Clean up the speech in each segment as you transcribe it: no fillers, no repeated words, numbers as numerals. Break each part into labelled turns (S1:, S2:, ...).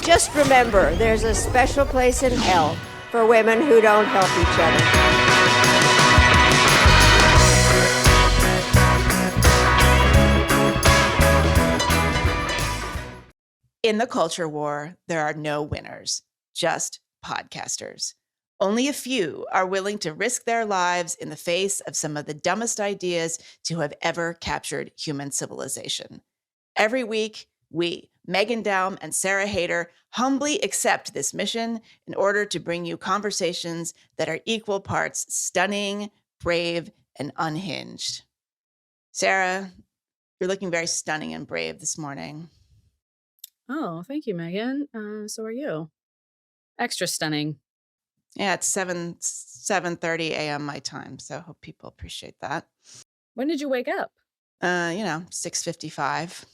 S1: Just remember, there's a special place in hell for women who don't help each other.
S2: In the culture war, there are no winners, just podcasters. Only a few are willing to risk their lives in the face of some of the dumbest ideas to have ever captured human civilization. Every week, we, Meghandaum and Sarahhaider, humbly accept this mission in order to bring you conversations that are equal parts stunning, brave, and unhinged. Sarah, you're looking very stunning and brave this morning.
S3: Oh, thank you, Megan. So are you. Extra stunning.
S2: Yeah, it's 7:30 a.m. my time, so I hope people appreciate that.
S3: When did you wake up?
S2: 6:55.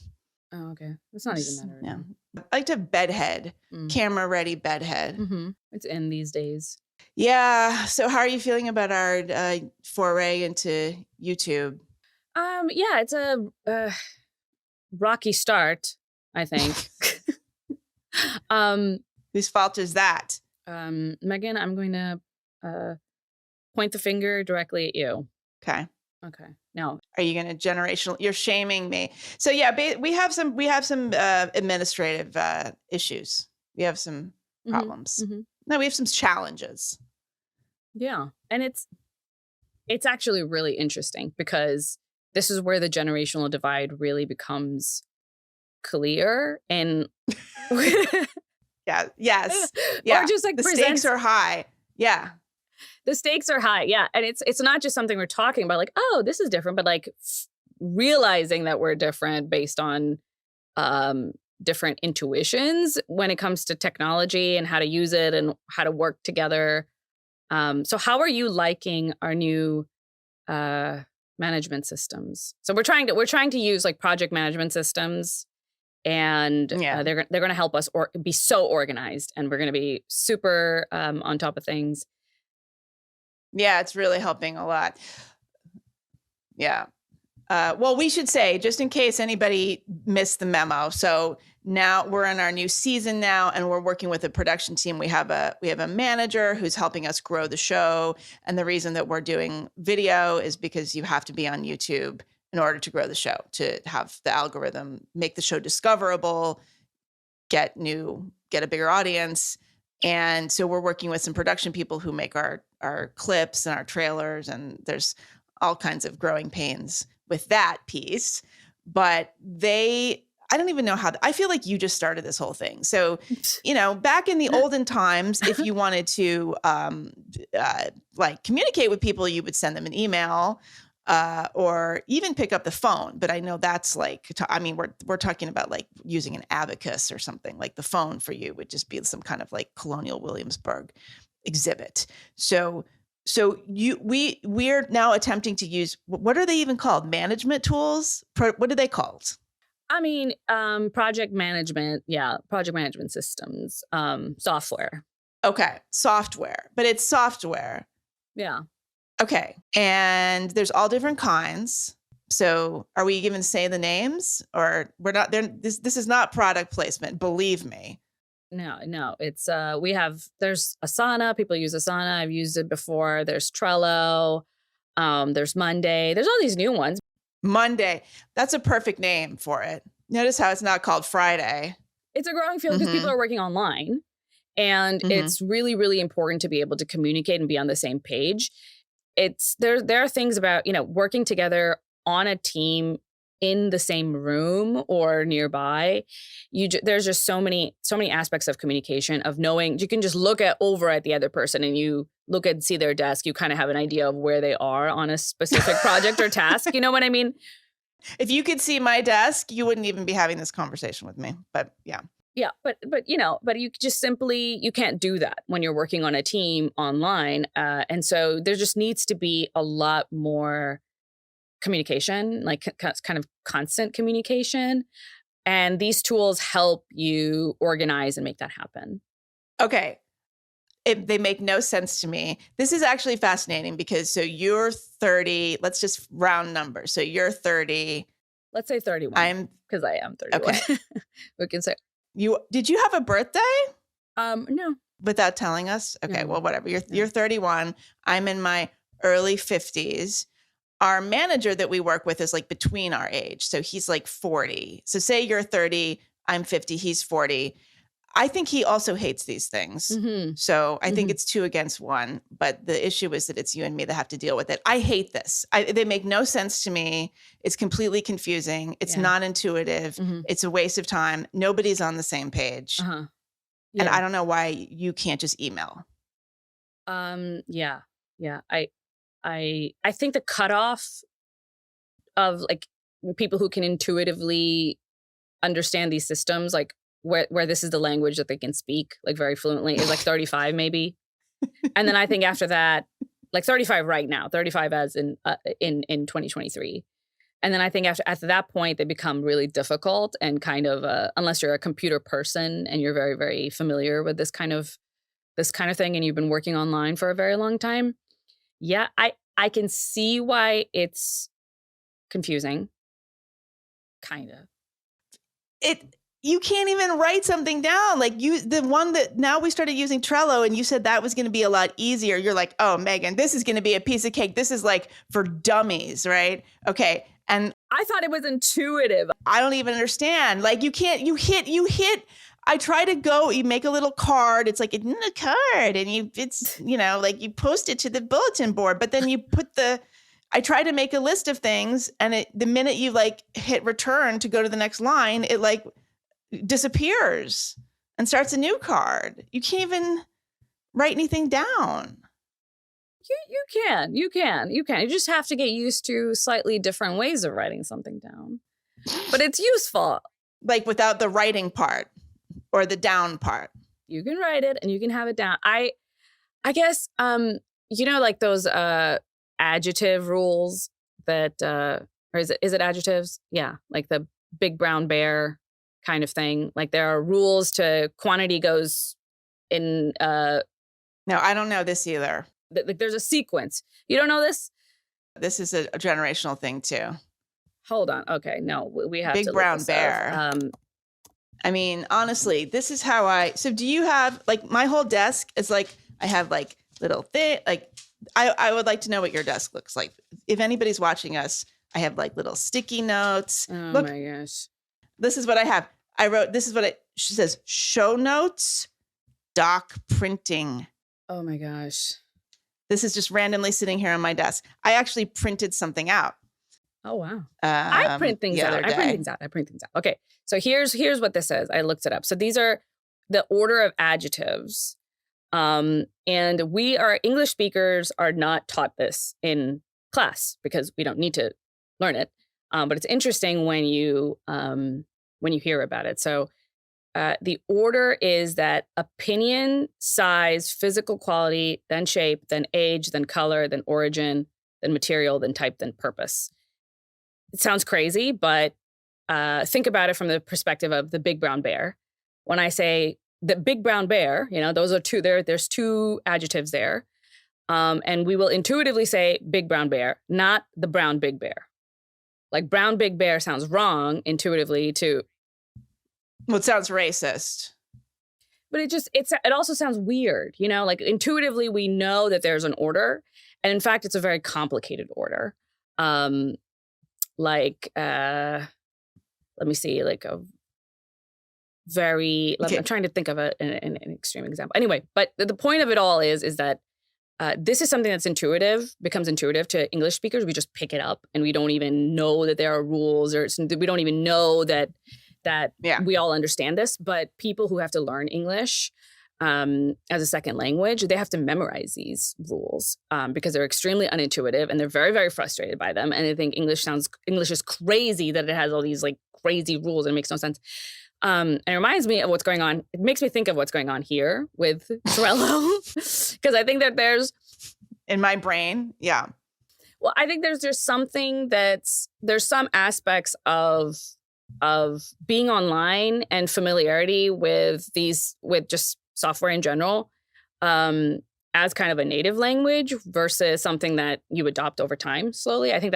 S3: Oh, okay. That's not even that early.
S2: Yeah. I like to have bedhead, camera-ready bedhead.
S3: Mm-hmm. It's in these days.
S2: Yeah. So how are you feeling about our foray into YouTube?
S3: Yeah, it's a rocky start, I think.
S2: Whose fault is that?
S3: Megan, I'm going to point the finger directly at you.
S2: Okay.
S3: No.
S2: Are you going to you're shaming me. So yeah, we have some administrative issues. We have some problems. Mm-hmm. No, we have some challenges.
S3: Yeah. And it's actually really interesting because this is where the generational divide really becomes clear and
S2: yeah. Yes. Yeah.
S3: Or just like
S2: the stakes are high. Yeah.
S3: The stakes are high. Yeah. And it's not just something we're talking about like, oh, this is different, but like realizing that we're different based on different intuitions when it comes to technology and how to use it and how to work together. So how are you liking our new management systems? So we're trying to use like project management systems. And they're going to help us be so organized, and we're going to be super on top of things.
S2: Yeah, it's really helping a lot. Yeah. Well, we should say, just in case anybody missed the memo. So now we're in our new season now, and we're working with a production team. We have a manager who's helping us grow the show. And the reason that we're doing video is because you have to be on YouTube in order to grow the show, to have the algorithm make the show discoverable, get a bigger audience. And so we're working with some production people who make our clips and our trailers, and there's all kinds of growing pains with that piece. But I don't even know I feel like you just started this whole thing. So, back in the olden times, if you wanted to like communicate with people, you would send them an email. Or even pick up the phone. But I know that's like, we're talking about like using an abacus or something. Like the phone for you would just be some kind of like colonial Williamsburg exhibit. So we're now attempting to use, what are they even called? Management tools? What are they called?
S3: Project management. Yeah. Project management systems, software.
S2: Okay. Software, but it's software.
S3: Yeah.
S2: Okay. And there's all different kinds. So are we even say the names, or we're not there? This is not product placement. Believe me.
S3: No, it's, there's Asana. People use Asana. I've used it before. There's Trello. There's Monday. There's all these new ones.
S2: Monday. That's a perfect name for it. Notice how it's not called Friday.
S3: It's a growing field because people are working online, and it's really, really important to be able to communicate and be on the same page. There are things about, working together on a team in the same room or nearby. There's just so many aspects of communication, of knowing you can just look over at the other person and you look and see their desk. You kind of have an idea of where they are on a specific project or task. You know what I mean?
S2: If you could see my desk, you wouldn't even be having this conversation with me. But yeah.
S3: Yeah, but you just simply, you can't do that when you're working on a team online. And so there just needs to be a lot more communication, like kind of constant communication. And these tools help you organize and make that happen.
S2: Okay. They make no sense to me. This is actually fascinating because so you're 30, let's just round numbers. So you're 30.
S3: Let's say 31. Because I am 31.
S2: Okay.
S3: We can say.
S2: Did you have a birthday?
S3: No.
S2: Without telling us? Okay,
S3: No.
S2: well, whatever. You're 31. I'm in my early 50s. Our manager that we work with is like between our age. So he's like 40. So say you're 30, I'm 50, he's 40. I think he also hates these things.
S3: Mm-hmm.
S2: So I think it's 2 against 1. But the issue is that it's you and me that have to deal with it. I hate this. They make no sense to me. It's completely confusing. It's not intuitive. It's a waste of time. Nobody's on the same page.
S3: Yeah.
S2: And I don't know why you can't just email.
S3: Yeah. I think the cutoff of like people who can intuitively understand these systems, like where this is the language that they can speak like very fluently, is like 35 maybe. And then I think after that, like 35 right now, 35 as in 2023. And then I think after that point, they become really difficult and kind of, unless you're a computer person and you're very, very familiar with this kind of thing and you've been working online for a very long time. Yeah, I can see why it's confusing. Kind of.
S2: You can't even write something down. Like the one that now we started using Trello and you said that was going to be a lot easier. You're like, oh, Meghan, this is going to be a piece of cake. This is like for dummies, right? Okay. And
S3: I thought it was intuitive.
S2: I don't even understand. Like you hit. I try to go, you make a little card. It's like in the card and it's like you post it to the bulletin board, but then you I try to make a list of things and the minute you like hit return to go to the next line, it like disappears and starts a new card. You can't even write anything down.
S3: You can. You just have to get used to slightly different ways of writing something down. But it's useful.
S2: Like without the writing part or the down part.
S3: You can write it and you can have it down. I guess like those adjective rules that or is it adjectives? Yeah, like the big brown bear kind of thing. Like there are rules to quantity goes in
S2: No, I don't know this either.
S3: Like there's a sequence. You don't know this?
S2: This is a generational thing too.
S3: Hold on. Okay, no, we have
S2: big
S3: to
S2: brown bear. I mean, honestly, this is how so do you have like my whole desk is like I have like little thing like I would like to know what your desk looks like. If anybody's watching us, I have like little sticky notes.
S3: Oh
S2: Look,
S3: my gosh.
S2: This is what I have. I wrote, this is what she says, show notes, doc printing.
S3: Oh my gosh.
S2: This is just randomly sitting here on my desk. I actually printed something out.
S3: Oh, wow. I print things out. I print things out. Okay. So here's what this is. I looked it up. So these are the order of adjectives. And we English speakers are not taught this in class because we don't need to learn it. But it's interesting when you hear about it. So the order is that opinion, size, physical quality, then shape, then age, then color, then origin, then material, then type, then purpose. It sounds crazy, but think about it from the perspective of the big brown bear. When I say the big brown bear, those are two. There's 2 adjectives there, and we will intuitively say big brown bear, not the brown big bear. Like brown big bear sounds wrong intuitively too.
S2: Well, it sounds racist.
S3: But it also sounds weird, like intuitively we know that there's an order. And in fact, it's a very complicated order. Let me see, like a very, I'm trying to think of an extreme example. Anyway, but the point of it all is that this is something that's becomes intuitive to English speakers. We just pick it up and we don't even know that there are rules or we don't even know that we all understand this. But people who have to learn English as a second language, they have to memorize these rules because they're extremely unintuitive and they're very, very frustrated by them. And they think English is crazy that it has all these like crazy rules and it makes no sense. And it reminds me of what's going on. It makes me think of what's going on here with Trello because I think that there's
S2: in my brain. Yeah.
S3: Well, I think there's something there's some aspects of being online and familiarity with just software in general as kind of a native language versus something that you adopt over time slowly. I think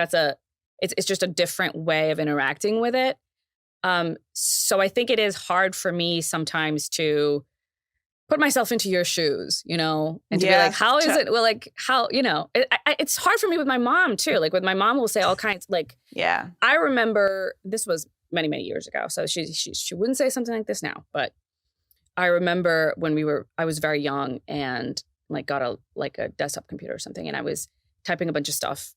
S3: it's just a different way of interacting with it. So I think it is hard for me sometimes to put myself into your shoes, and to be like, how is it? Well, like how, it's hard for me with my mom too. Like with my mom will say all kinds, like,
S2: yeah.
S3: I remember this was many, many years ago. So she wouldn't say something like this now, but I remember when I was very young and like got a desktop computer or something. And I was typing a bunch of stuff,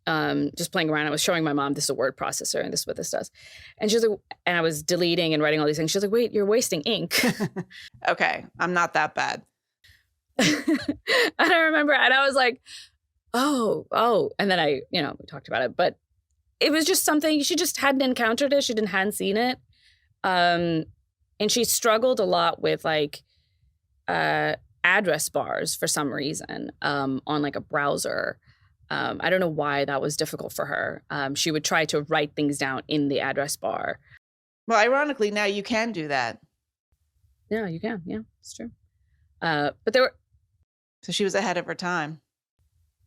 S3: just playing around. I was showing my mom, this is a word processor and this is what this does. And she's like, and I was deleting and writing all these things. She's like, wait, you're wasting ink.
S2: Okay. I'm not that bad.
S3: And I remember, and I was like, oh. And then we talked about it, but it was just something, she just hadn't encountered it. She hadn't seen it. And she struggled a lot with like address bars for some reason on like a browser. I don't know why that was difficult for her. She would try to write things down in the address bar.
S2: Well, ironically, now you can do that.
S3: Yeah, you can. Yeah, it's true. But there were.
S2: So she was ahead of her time.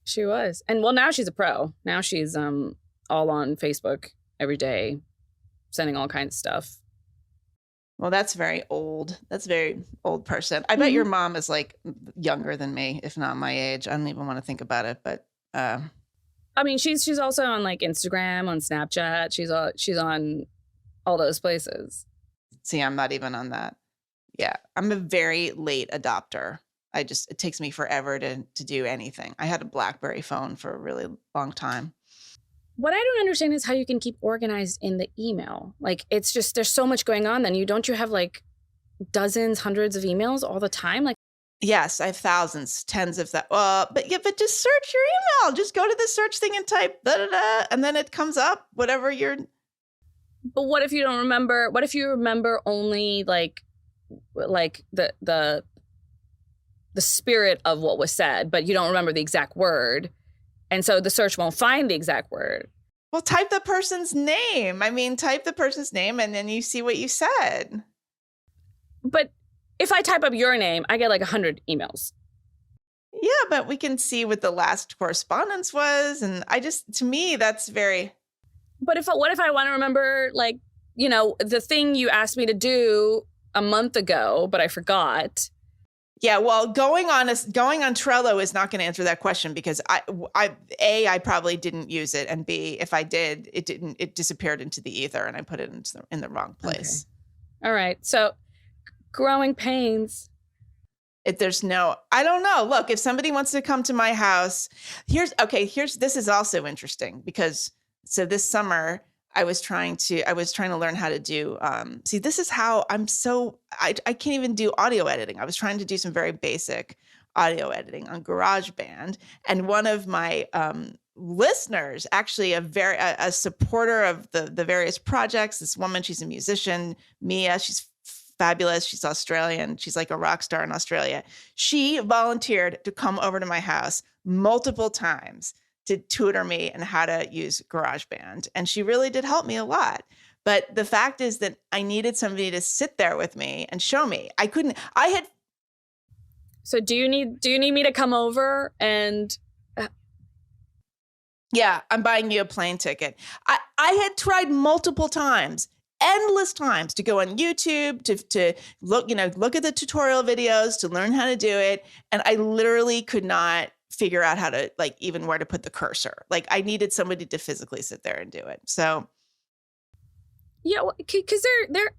S3: She was. And well, now she's a pro. Now she's all on Facebook every day, sending all kinds of stuff.
S2: Well, that's very old. That's very old person. I bet your mom is like younger than me, if not my age. I don't even want to think about it, but
S3: I mean, she's also on like Instagram, on Snapchat. She's on all those places.
S2: See, I'm not even on that. Yeah, I'm a very late adopter. It takes me forever to do anything. I had a BlackBerry phone for a really long time.
S3: What I don't understand is how you can keep organized in the email. Like, it's just, there's so much going on. Then don't you have like dozens, hundreds of emails all the time? Like,
S2: yes, I have thousands, tens of that. But just search your email. Just go to the search thing and type and then it comes up. Whatever you're.
S3: But what if you don't remember? What if you remember only like the spirit of what was said, but you don't remember the exact word? And so the search won't find the exact word.
S2: Well, type the person's name. I mean, type the person's name and then you see what you said.
S3: But if I type up your name, I get like 100 emails.
S2: Yeah, but we can see what the last correspondence was. And to me, that's very.
S3: But what if I want to remember, like, the thing you asked me to do a month ago, but I forgot?
S2: Yeah, well, going on Trello is not going to answer that question because I probably didn't use it, and B, if I did, it disappeared into the ether and I put it in the wrong place.
S3: Okay. All right. So growing pains.
S2: I don't know. Look, if somebody wants to come to my house, this is also interesting because so this summer I was trying to learn how to do, this is how I can't even do audio editing. I was trying to do some very basic audio editing on GarageBand. And one of my listeners, actually a supporter of the various projects, this woman, she's a musician, Mia, she's fabulous. She's Australian. She's like a rock star in Australia. She volunteered to come over to my house multiple times to tutor me in how to use GarageBand. And she really did help me a lot. But the fact is that I needed somebody to sit there with me and show me.
S3: So do you need me to come over and?
S2: Yeah, I'm buying you a plane ticket. I had tried multiple times, endless times, to go on YouTube, to look at the tutorial videos, to learn how to do it. And I literally could not figure out how to, like, even where to put the cursor. Like, I needed somebody to physically sit there and do it. So
S3: yeah, because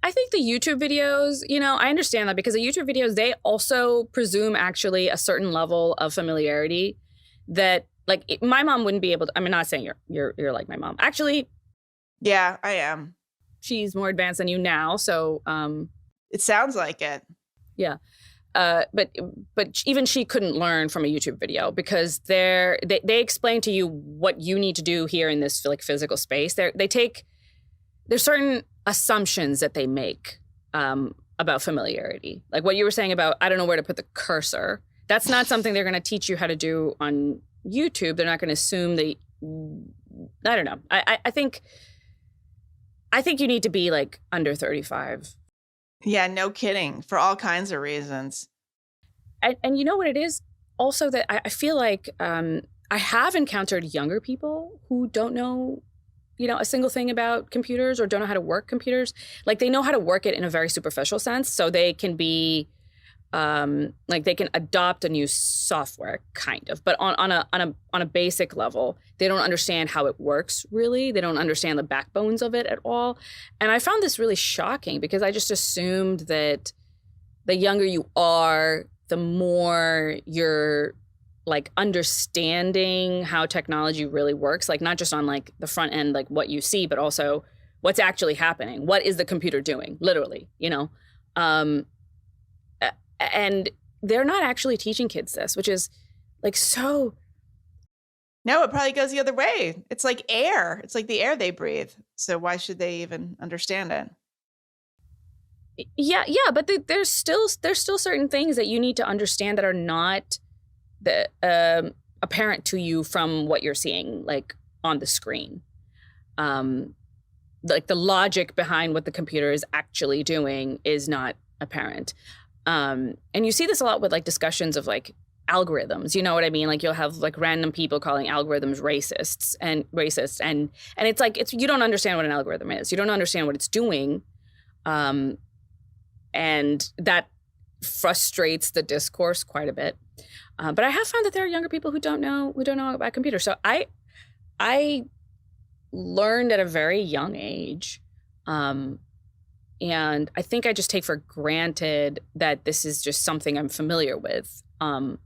S3: I think the YouTube videos, I understand that because the YouTube videos, they also presume actually a certain level of familiarity that, like, my mom wouldn't be able to. I'm not saying you're like my mom. Actually,
S2: yeah, I am.
S3: She's more advanced than you now, so
S2: it sounds like it.
S3: Yeah. But even she couldn't learn from a YouTube video because they explain to you what you need to do here in this like physical space. There's certain assumptions that they make about familiarity. Like what you were saying about, I don't know where to put the cursor. That's not something they're going to teach you how to do on YouTube. They're not going to assume that. I don't know. I think you need to be like under 35.
S2: Yeah, no kidding. For all kinds of reasons.
S3: And you know what it is? Also that I feel like I have encountered younger people who don't know a single thing about computers or don't know how to work computers. Like they know how to work it in a very superficial sense. So they can be like they can adopt a new software kind of, but on a basic level, they don't understand how it works really. They don't understand the backbones of it at all. And I found this really shocking because I just assumed that the younger you are, the more you're like understanding how technology really works, like not just on like the front end, like what you see, but also what's actually happening. What is the computer doing? Literally, and they're not actually teaching kids this, which is like so.
S2: No, it probably goes the other way. It's like air. It's like the air they breathe. So why should they even understand it?
S3: Yeah, but there's still certain things that you need to understand that are not apparent to you from what you're seeing, like on the screen. Like the logic behind what the computer is actually doing is not apparent. And you see this a lot with like discussions of like algorithms, you know what I mean? Like you'll have like random people calling algorithms racist and it's like, you don't understand what an algorithm is. You don't understand what it's doing. And that frustrates the discourse quite a bit. But I have found that there are younger people who don't know about computers. So I learned at a very young age, and I think I just take for granted that this is just something I'm familiar with. On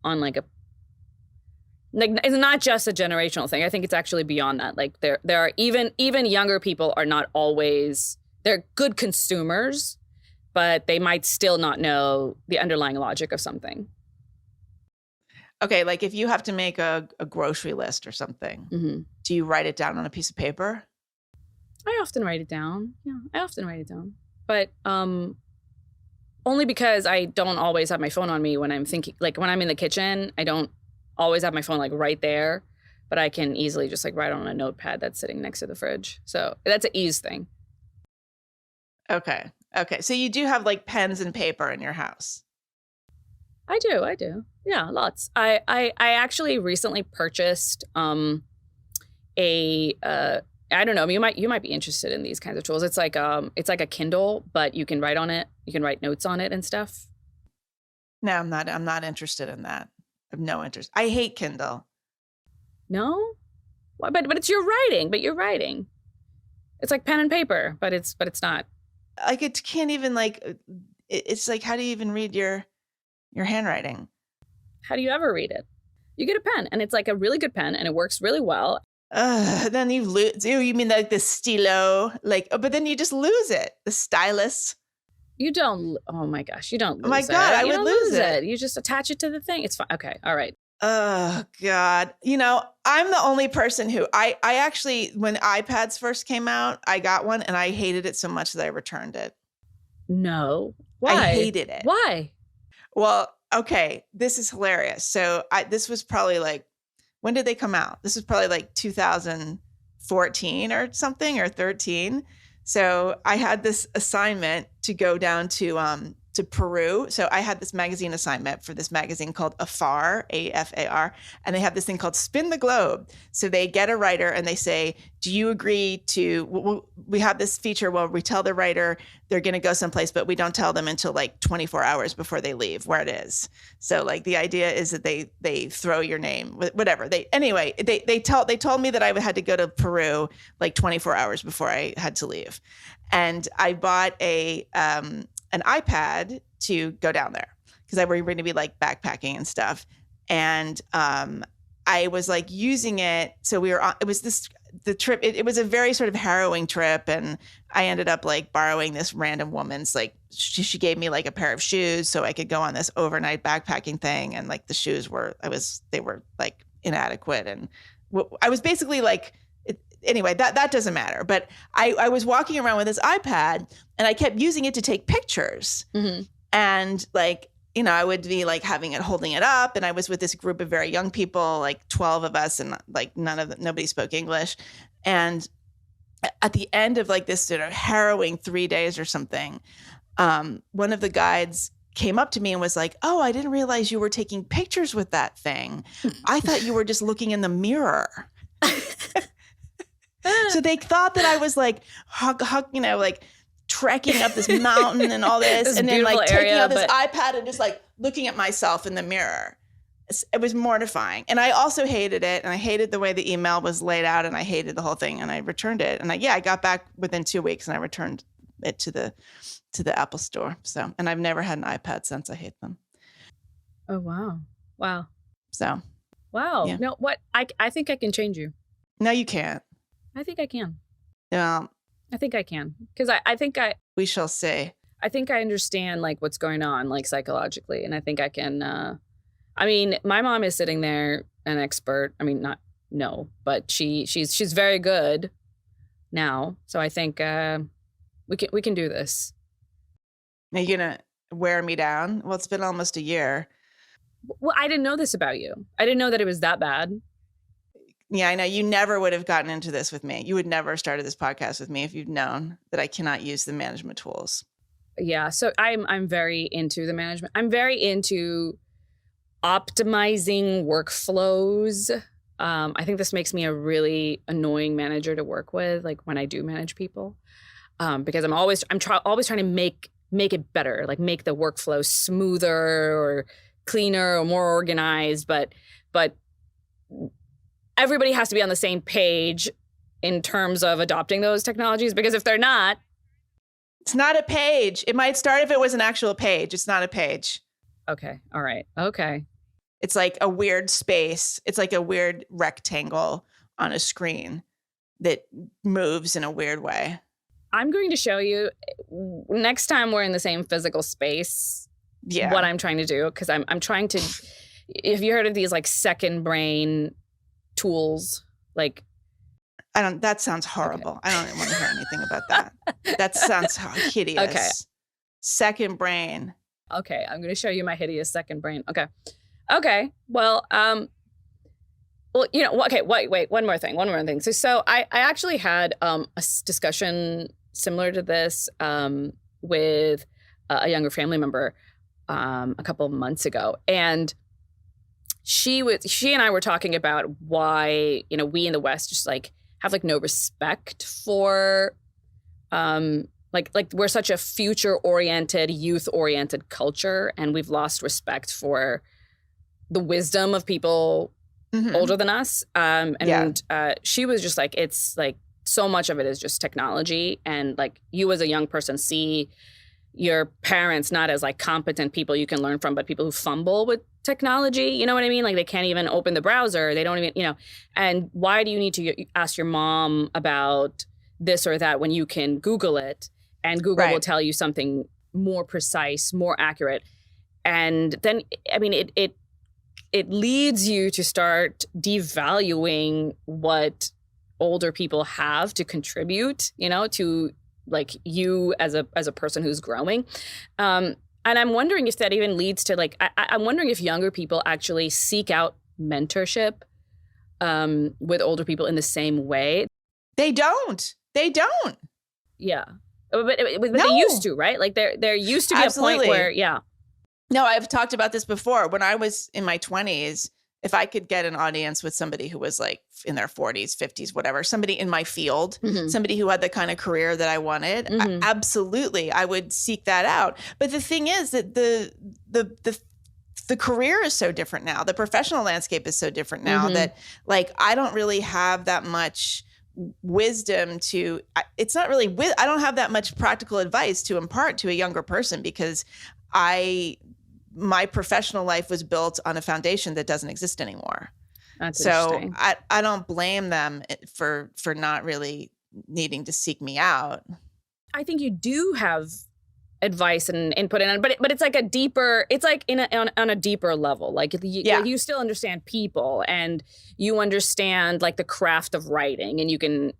S3: like it's not just a generational thing. I think it's actually beyond that. Like there are even younger people are not always, they're good consumers, but they might still not know the underlying logic of something.
S2: Okay, like if you have to make a grocery list or something,
S3: Mm-hmm.
S2: do you write it down on a piece of paper?
S3: I often write it down. Yeah, I often write it down. But only because I don't always have my phone on me when I'm thinking, like when I'm in the kitchen, I don't always have my phone like right there, but I can easily just like write on a notepad that's sitting next to the fridge. So that's an ease thing.
S2: Okay. So you do have like pens and paper in your house.
S3: I do. Yeah, lots. I actually recently purchased I don't know, you might be interested in these kinds of tools. It's like a Kindle, but you can write on it. You can write notes on it and stuff.
S2: No, I'm not interested in that. I have no interest. I hate Kindle.
S3: No? Well, but it's your writing, but you're writing. It's like pen and paper, but it's not.
S2: Like it can't even like it's like, how do you even read your handwriting?
S3: How do you ever read it? You get a pen and it's like a really good pen and it works really well.
S2: Then you lose. You mean like the stilo, like? But then you just lose it. The stylus.
S3: You don't. Oh my gosh, you don't. Lose
S2: Oh my God, I would lose it.
S3: You just attach it to the thing. It's fine. Okay, all right.
S2: Oh God, I'm the only person who I actually, when iPads first came out, I got one and I hated it so much that I returned it.
S3: No, why?
S2: I hated it.
S3: Why?
S2: Well, okay, this is hilarious. So this was probably like, when did they come out? This was probably like 2014 or something, or 13. So I had this assignment to go down to Peru. So I had this magazine assignment for this magazine called AFAR, AFAR, and they have this thing called Spin the Globe. So they get a writer and they say, do you agree to, we have this feature where we tell the writer they're going to go someplace, but we don't tell them until like 24 hours before they leave where it is. So like the idea is that they throw your name, whatever. They told me that I had to go to Peru like 24 hours before I had to leave. And I bought an iPad to go down there because I were going to be like backpacking and stuff. And I was like using it. So we were on, the trip, it was a very sort of harrowing trip. And I ended up like borrowing this random woman's, like, she gave me like a pair of shoes so I could go on this overnight backpacking thing. And like the shoes they were like inadequate. And I was basically like, anyway, that doesn't matter. But I was walking around with this iPad and I kept using it to take pictures.
S3: Mm-hmm.
S2: And like, I would be like holding it up. And I was with this group of very young people, like 12 of us, and like nobody spoke English. And at the end of like this sort of harrowing 3 days or something, one of the guides came up to me and was like, "Oh, I didn't realize you were taking pictures with that thing. I thought you were just looking in the mirror." So they thought that I was like, like trekking up this mountain and all this and then like taking out this iPad and just like looking at myself in the mirror. It was mortifying. And I also hated it. And I hated the way the email was laid out and I hated the whole thing. And I returned it. And I got back within 2 weeks and I returned it to the Apple store. So, and I've never had an iPad since. I hate them.
S3: Oh, wow. Wow.
S2: So.
S3: Wow.
S2: Yeah.
S3: No, what? I think I can change you.
S2: No, you can't.
S3: I think I can.
S2: No.
S3: I think I can. Because I think
S2: we shall see.
S3: I think I understand like what's going on like psychologically. And I think I can, my mom is sitting there, an expert. I mean, but she's very good now. So I think we can do this.
S2: Are you gonna wear me down? Well, it's been almost a year.
S3: Well, I didn't know this about you. I didn't know that it was that bad.
S2: Yeah, I know. You never would have gotten into this with me. You would never have started this podcast with me if you'd known that I cannot use the management tools.
S3: Yeah, so I'm very into the management. I'm very into optimizing workflows. I think this makes me a really annoying manager to work with, like when I do manage people, because I'm always trying to make it better, like make the workflow smoother or cleaner or more organized. But everybody has to be on the same page in terms of adopting those technologies, because if they're not,
S2: it's not a page. It might start if it was an actual page. It's not a page.
S3: Okay. All right. Okay.
S2: It's like a weird space. It's like a weird rectangle on a screen that moves in a weird way.
S3: I'm going to show you next time we're in the same physical space.
S2: Yeah.
S3: What I'm trying to do, because I'm trying to. Have you heard of these like second brain tools? Like,
S2: that sounds horrible. Okay. I don't even want to hear anything about that. That sounds hideous.
S3: Okay.
S2: Second brain.
S3: Okay, I'm going to show you my hideous second brain. Okay. Well, okay. Wait. One more thing. So I actually had a discussion similar to this with a younger family member a couple of months ago, and she and I were talking about why we in the West just like have like no respect for like we're such a future-oriented, youth-oriented culture, and we've lost respect for the wisdom of people older than us. She was just like, it's like so much of it is just technology, and like you as a young person see your parents not as like competent people you can learn from, but people who fumble with technology. You know what I mean? Like they can't even open the browser. They don't even, and why do you need to ask your mom about this or that when you can Google it, and Google will tell you something more precise, more accurate. And then, I mean, it leads you to start devaluing what older people have to contribute, to like you as a person who's growing. And I'm wondering if that even leads to like, I'm wondering if younger people actually seek out mentorship with older people in the same way.
S2: They don't.
S3: Yeah. But they used to, right? Like there used to be
S2: Absolutely.
S3: A point where, yeah.
S2: No, I've talked about this before. When I was in my 20s, if I could get an audience with somebody who was like in their 40s, 50s, whatever, somebody in my field, somebody who had the kind of career that I wanted, absolutely, I would seek that out. But the thing is that the career is so different now. The professional landscape is so different now that like I don't really have that much wisdom to, it's not really, I don't have that much practical advice to impart to a younger person, because my professional life was built on a foundation that doesn't exist anymore.
S3: That's
S2: so
S3: interesting.
S2: I don't blame them for not really needing to seek me out.
S3: I think you do have advice and input in it, but it's like a deeper, it's like on a deeper level. Like you still understand people, and you understand like the craft of writing, and you can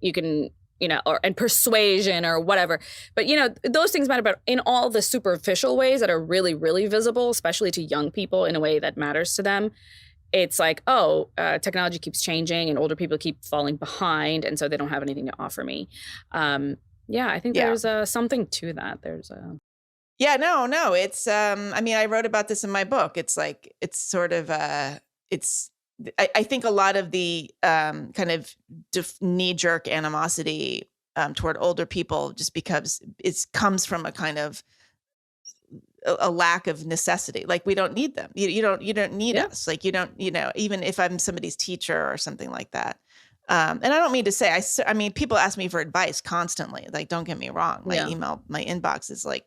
S3: and persuasion or whatever. But those things matter, but in all the superficial ways that are really, really visible, especially to young people in a way that matters to them. It's like, technology keeps changing and older people keep falling behind, and so they don't have anything to offer me. I think there's something to that. There's a...
S2: Yeah, no. It's, I wrote about this in my book. It's like, it's sort of, it's I think a lot of the kind of knee-jerk animosity toward older people just because it comes from a kind of a lack of necessity. Like, we don't need them. You don't need us. Like, you don't, even if I'm somebody's teacher or something like that. And I don't mean to say, I mean, people ask me for advice constantly. Like, don't get me wrong. My email, my inbox is like,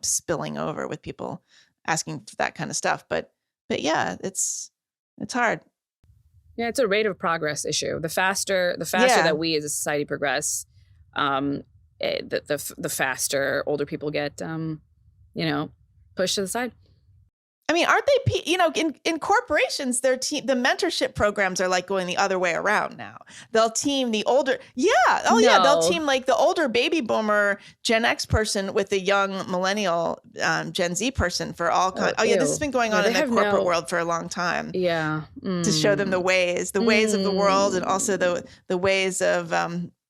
S2: spilling over with people asking for that kind of stuff. But yeah, it's hard.
S3: Yeah, it's a rate of progress issue. The faster that we as a society progress, the faster older people get, pushed to the side.
S2: I mean, aren't they, in corporations, the mentorship programs are like going the other way around now. They'll team the older, they'll team like the older baby boomer Gen X person with the young millennial Gen Z person for all kinds. This has been going on in the corporate world for a long time.
S3: Yeah.
S2: To show them the ways of the world, and also the ways of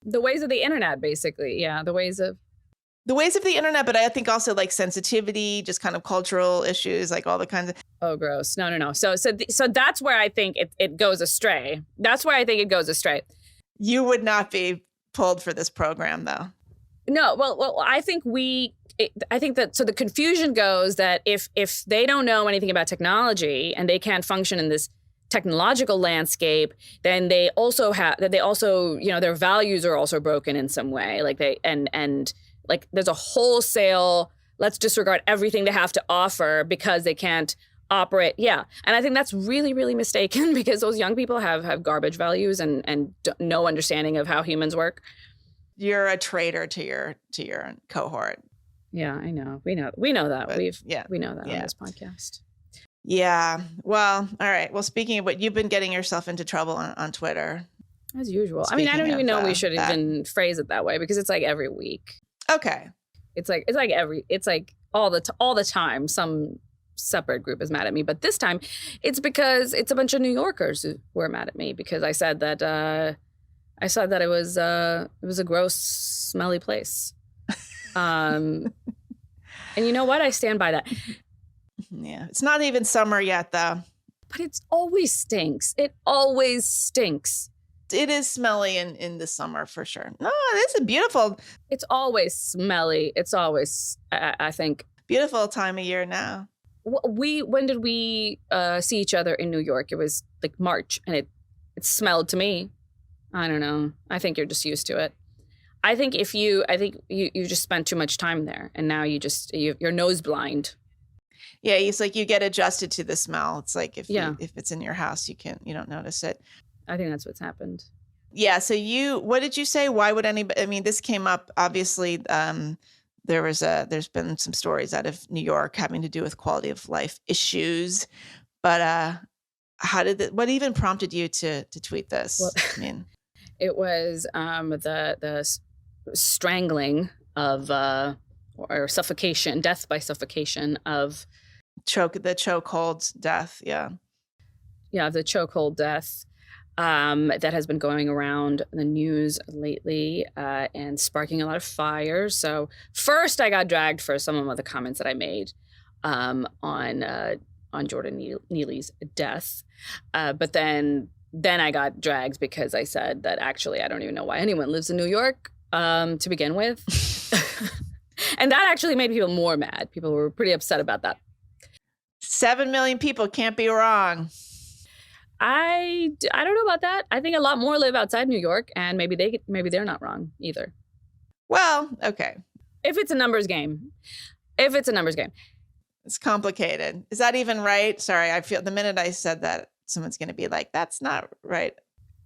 S3: the ways of the internet, basically. Yeah, the ways of the
S2: internet, but I think also like sensitivity, just kind of cultural issues, like all the kinds of.
S3: Oh, gross! No. So that's where I think it goes astray. That's where I think it goes astray.
S2: You would not be pulled for this program, though.
S3: No, well, I think that so the confusion goes that if they don't know anything about technology and they can't function in this technological landscape, then they also their values are also broken in some way. Like like there's a wholesale, let's disregard everything they have to offer because they can't operate. Yeah. And I think that's really, really mistaken because those young people have garbage values and no understanding of how humans work.
S2: You're a traitor to your cohort.
S3: Yeah, I know. We know that. But, we know that on this podcast.
S2: Yeah. Well, all right. Well, speaking of what, you've been getting yourself into trouble on Twitter.
S3: As usual. I mean, I don't even know we should even phrase it that way because it's like every week.
S2: Okay.
S3: It's like all the time some separate group is mad at me, but this time it's because it's a bunch of New Yorkers who are mad at me because I said that it was a gross, smelly place. And you know what? I stand by that.
S2: Yeah. It's not even summer yet though.
S3: But it always stinks. It always stinks.
S2: It is smelly in the summer for sure. No, it's a beautiful.
S3: It's always smelly. It's always, I think,
S2: beautiful time of year now.
S3: When did we see each other in New York? It was like March, and it smelled to me. I don't know. I think you're just used to it. I think you just spent too much time there, and now you're nose blind.
S2: Yeah, it's like you get adjusted to the smell. It's like if it's in your house, you don't notice it.
S3: I think that's what's happened.
S2: Yeah. So what did you say? Why would anybody? I mean, this came up obviously. There's been some stories out of New York having to do with quality of life issues, but what even prompted you to tweet this?
S3: Well,
S2: I mean,
S3: it was the strangling of or suffocation, death by suffocation of
S2: the chokehold death. Yeah,
S3: the chokehold death. That has been going around the news lately and sparking a lot of fires. So first I got dragged for some of the comments that I made on Jordan Neely's death. But then I got dragged because I said that actually I don't even know why anyone lives in New York to begin with. And that actually made people more mad. People were pretty upset about that.
S2: 7 million people can't be wrong.
S3: I don't know about that. I think a lot more live outside New York, and maybe they're not wrong either.
S2: Well, okay.
S3: If it's a numbers game.
S2: It's complicated. Is that even right? Sorry, I feel the minute I said that, someone's going to be like, that's not right.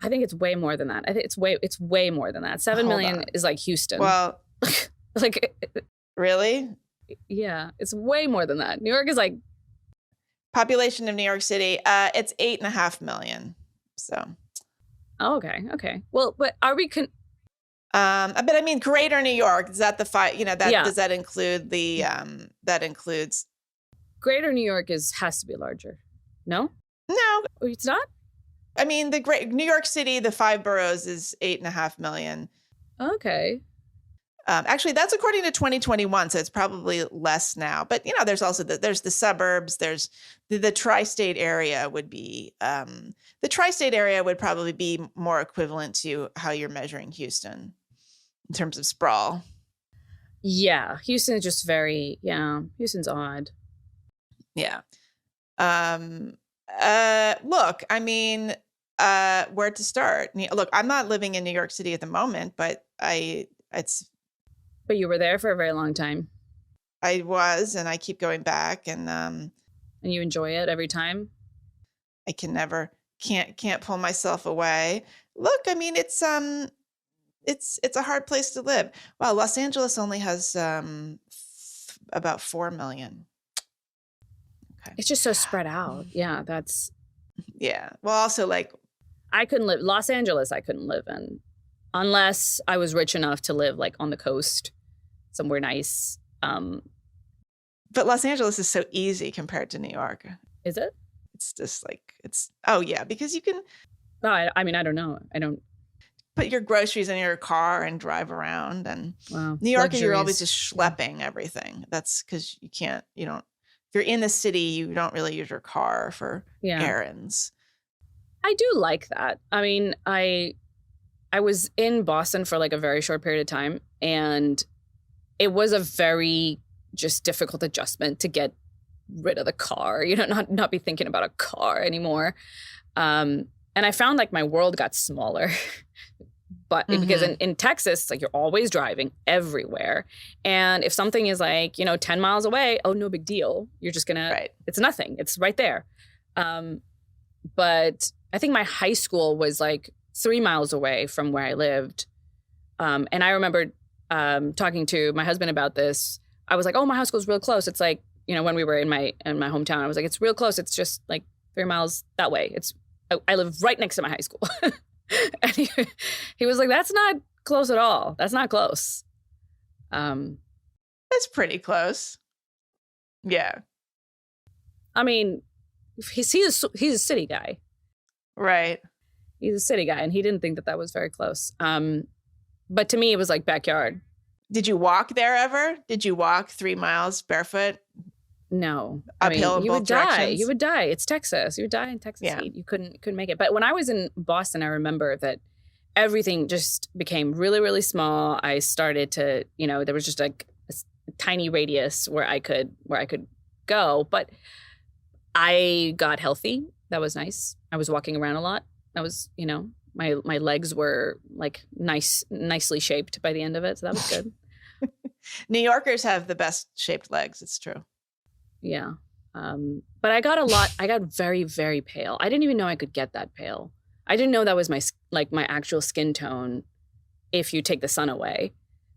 S3: I think it's way more than that. I think it's way more than that. 7 million is like Houston.
S2: Well,
S3: like
S2: really?
S3: Yeah, it's way more than that. New York is like
S2: population of New York City. It's 8.5 million. So.
S3: Oh, okay. Well, but are we? But
S2: I mean, Greater New York. Is that the five? Does that include the? That includes.
S3: Greater New York has to be larger. No, it's not.
S2: I mean, the Great New York City, the 5 boroughs is 8.5 million.
S3: Okay.
S2: Actually, that's according to 2021, so it's probably less now. But there's also there's the suburbs. There's the tri-state area would be the tri-state area would probably be more equivalent to how you're measuring Houston in terms of sprawl.
S3: Yeah, Houston is just Houston's odd.
S2: Yeah. Look, I mean, where to start? Look, I'm not living in New York City at the moment, but
S3: But you were there for a very long time.
S2: I was, and I keep going back, and
S3: you enjoy it every time.
S2: I can't pull myself away. Look, I mean, it's a hard place to live. Wow, Los Angeles only has about 4 million. Okay.
S3: It's just so spread out. Yeah, that's.
S2: Yeah. Well, also
S3: I couldn't live Los Angeles. I couldn't live in unless I was rich enough to live on the coast, somewhere nice.
S2: But Los Angeles is so easy compared to New York.
S3: Is it?
S2: It's just oh yeah, because you can.
S3: No, I mean, I don't know. I don't
S2: put your groceries in your car and drive around. And
S3: wow.
S2: New York, you're always just schlepping everything. That's because if you're in the city, you don't really use your car for errands.
S3: I do like that. I mean, I was in Boston for a very short period of time, and it was a very just difficult adjustment to get rid of the car, not be thinking about a car anymore. And I found my world got smaller, but because in Texas, you're always driving everywhere. And if something is 10 miles away, oh, no big deal. You're just gonna, It's nothing. It's right there. But I think my high school was 3 miles away from where I lived. And I remember talking to my husband about this. I was like, oh, my high school's real close. It's when we were in my hometown, I was like, it's real close. It's just 3 miles that way. I live right next to my high school. And he was like, that's not close at all. That's not close.
S2: That's pretty close. Yeah.
S3: I mean, he's a city guy.
S2: Right.
S3: He's a city guy, and he didn't think that was very close. But to me, it was backyard.
S2: Did you walk there ever? Did you walk 3 miles barefoot?
S3: No.
S2: Uphill in both directions?
S3: You would die. It's Texas. You would die in Texas heat. You couldn't make it. But when I was in Boston, I remember that everything just became really, really small. I started to, there was just a tiny radius where I could go. But I got healthy. That was nice. I was walking around a lot. That was, my legs were nicely shaped by the end of it. So that was good.
S2: New Yorkers have the best shaped legs. It's true.
S3: Yeah. But I got very, very pale. I didn't even know I could get that pale. I didn't know that was my actual skin tone if you take the sun away.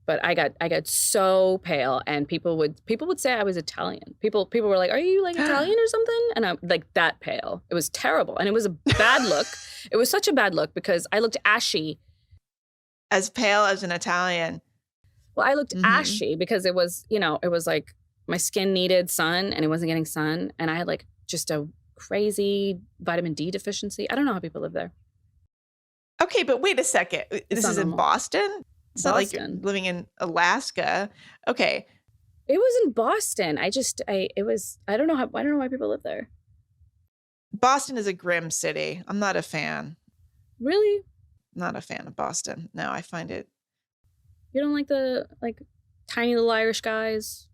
S3: But I got so pale, and people would say I was Italian. People were like, "Are you Italian or something?" And I'm that pale. It was terrible, and it was a bad look. It was such a bad look because I looked ashy.
S2: As pale as an Italian.
S3: Well, I looked ashy because it was, it was my skin needed sun and it wasn't getting sun, and I had just a crazy vitamin D deficiency. I don't know how people live there.
S2: Okay, but wait a second. This is in Boston? It's not like you're living in Alaska. Okay.
S3: It was in Boston. I don't know why people live there.
S2: Boston is a grim city. I'm not a fan.
S3: Really?
S2: Not a fan of Boston. No, I find it.
S3: You don't like the tiny little Irish guys?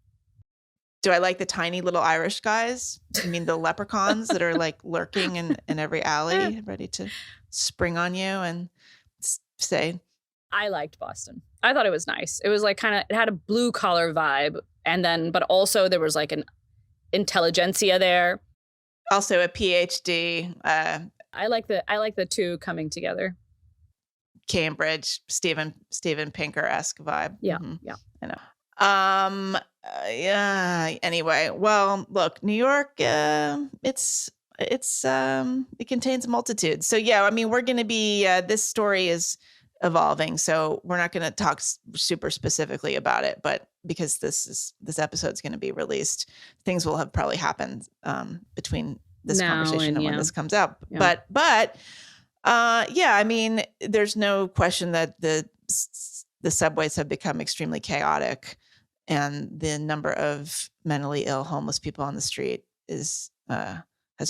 S2: Do I like the tiny little Irish guys? You mean the leprechauns that are lurking in every alley, ready to spring on you and say?
S3: I liked Boston. I thought it was nice. It was it had a blue collar vibe, but also there was an intelligentsia there.
S2: Also a PhD.
S3: I like the two coming together.
S2: Cambridge, Steven Pinker-esque vibe.
S3: Yeah,
S2: yeah, I know. Yeah. Anyway, well, look, New York. It contains a multitude. So yeah, I mean, we're going to be. This story is evolving, so we're not going to talk super specifically about it, but because this episode's going to be released, things will have probably happened between this conversation and when this comes out. Yeah. But yeah, I mean, there's no question that the the subways have become extremely chaotic, and the number of mentally ill homeless people on the street has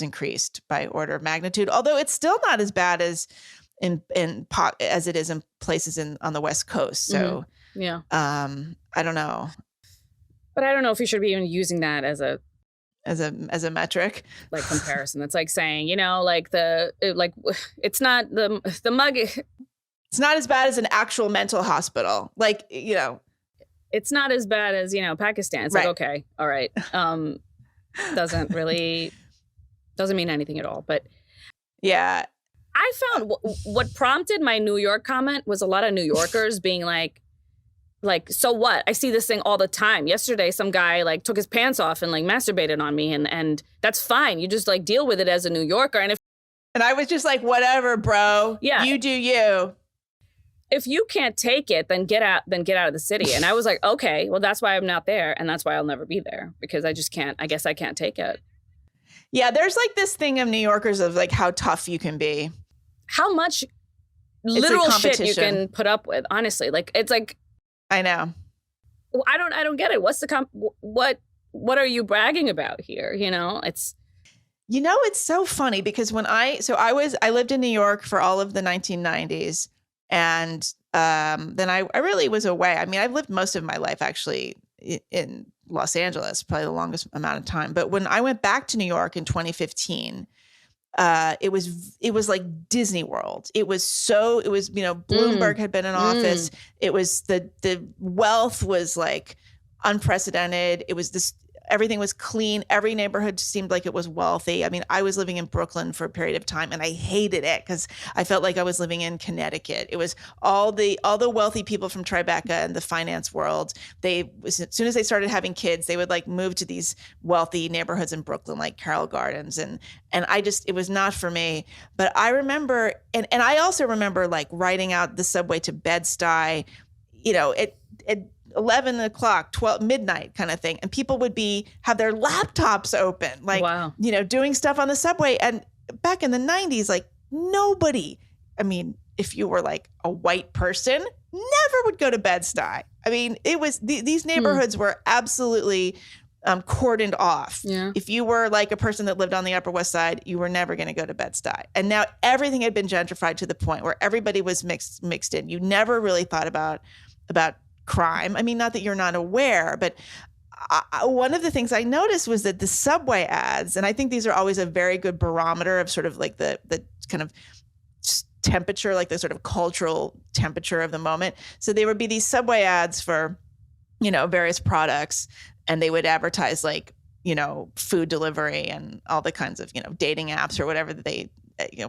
S2: increased by order of magnitude. Although it's still not as bad as as it is in places on the West Coast. So
S3: yeah,
S2: I don't know.
S3: But I don't know if you should be even using that as a
S2: metric,
S3: like comparison. That's like saying, like it's not the mug.
S2: It's not as bad as an actual mental hospital. Like,
S3: it's not as bad as, Pakistan. It's
S2: right.
S3: like, okay, all right. Doesn't mean anything at all. But
S2: yeah,
S3: I found what prompted my New York comment was a lot of New Yorkers being like, so what? I see this thing all the time. Yesterday, some guy like took his pants off and like masturbated on me, and that's fine. You just like deal with it as a New Yorker. And
S2: I was just like, whatever, bro.
S3: Yeah,
S2: you do you.
S3: If you can't take it, then get out of the city. And I was like, okay, well, that's why I'm not there, and that's why I'll never be there, because I just can't. I guess I can't take it.
S2: Yeah, there's like this thing of New Yorkers of like how tough you can be,
S3: how much literal shit you can put up with. Honestly, like it's like.
S2: I know.
S3: I don't get it. What's what are you bragging about here? It's
S2: so funny because I lived in New York for all of the 1990s, and then I really was away. I mean, I've lived most of my life actually in Los Angeles, probably the longest amount of time. But when I went back to New York in 2015, it was like Disney World. Bloomberg had been in office. It was the wealth was like unprecedented. It was everything was clean. Every neighborhood seemed like it was wealthy. I mean, I was living in Brooklyn for a period of time and I hated it because I felt like I was living in Connecticut. It was all the wealthy people from Tribeca and the finance world. As soon as they started having kids, they would like move to these wealthy neighborhoods in Brooklyn, like Carroll Gardens. And it was not for me. But I remember, and I also remember like riding out the subway to Bed-Stuy, at 11 o'clock, 12, midnight kind of thing. And people would have their laptops open, like,
S3: wow.
S2: Doing stuff on the subway. And back in the 90s, like nobody, I mean, if you were like a white person, never would go to Bed-Stuy. I mean, it was, these neighborhoods were absolutely cordoned off.
S3: Yeah.
S2: If you were like a person that lived on the Upper West Side, you were never going to go to Bed-Stuy. And now everything had been gentrified to the point where everybody was mixed in. You never really thought about crime. I mean, not that you're not aware, but one of the things I noticed was that the subway ads, and I think these are always a very good barometer of sort of like the kind of temperature, like the sort of cultural temperature of the moment. So there would be these subway ads for, various products, and they would advertise like, food delivery and all the kinds of, dating apps or whatever that they,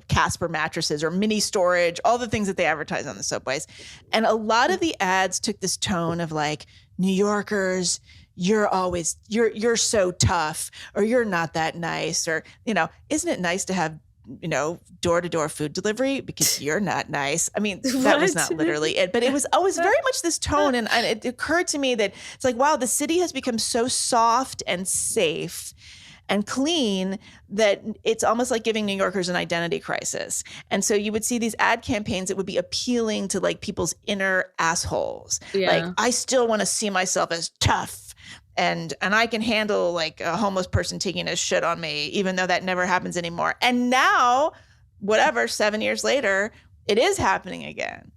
S2: Casper mattresses or mini storage, all the things that they advertise on the subways. And a lot of the ads took this tone of like, New Yorkers, you're so tough, or you're not that nice, or, isn't it nice to have, door-to-door food delivery because you're not nice. I mean, that was not literally it, but it was always very much this tone. And it occurred to me that it's like, wow, the city has become so soft and safe and clean that it's almost like giving New Yorkers an identity crisis. And so you would see these ad campaigns that would be appealing to like people's inner assholes.
S3: Yeah.
S2: Like, I still want to see myself as tough and I can handle like a homeless person taking a shit on me, even though that never happens anymore. And now, 7 years later, it is happening again.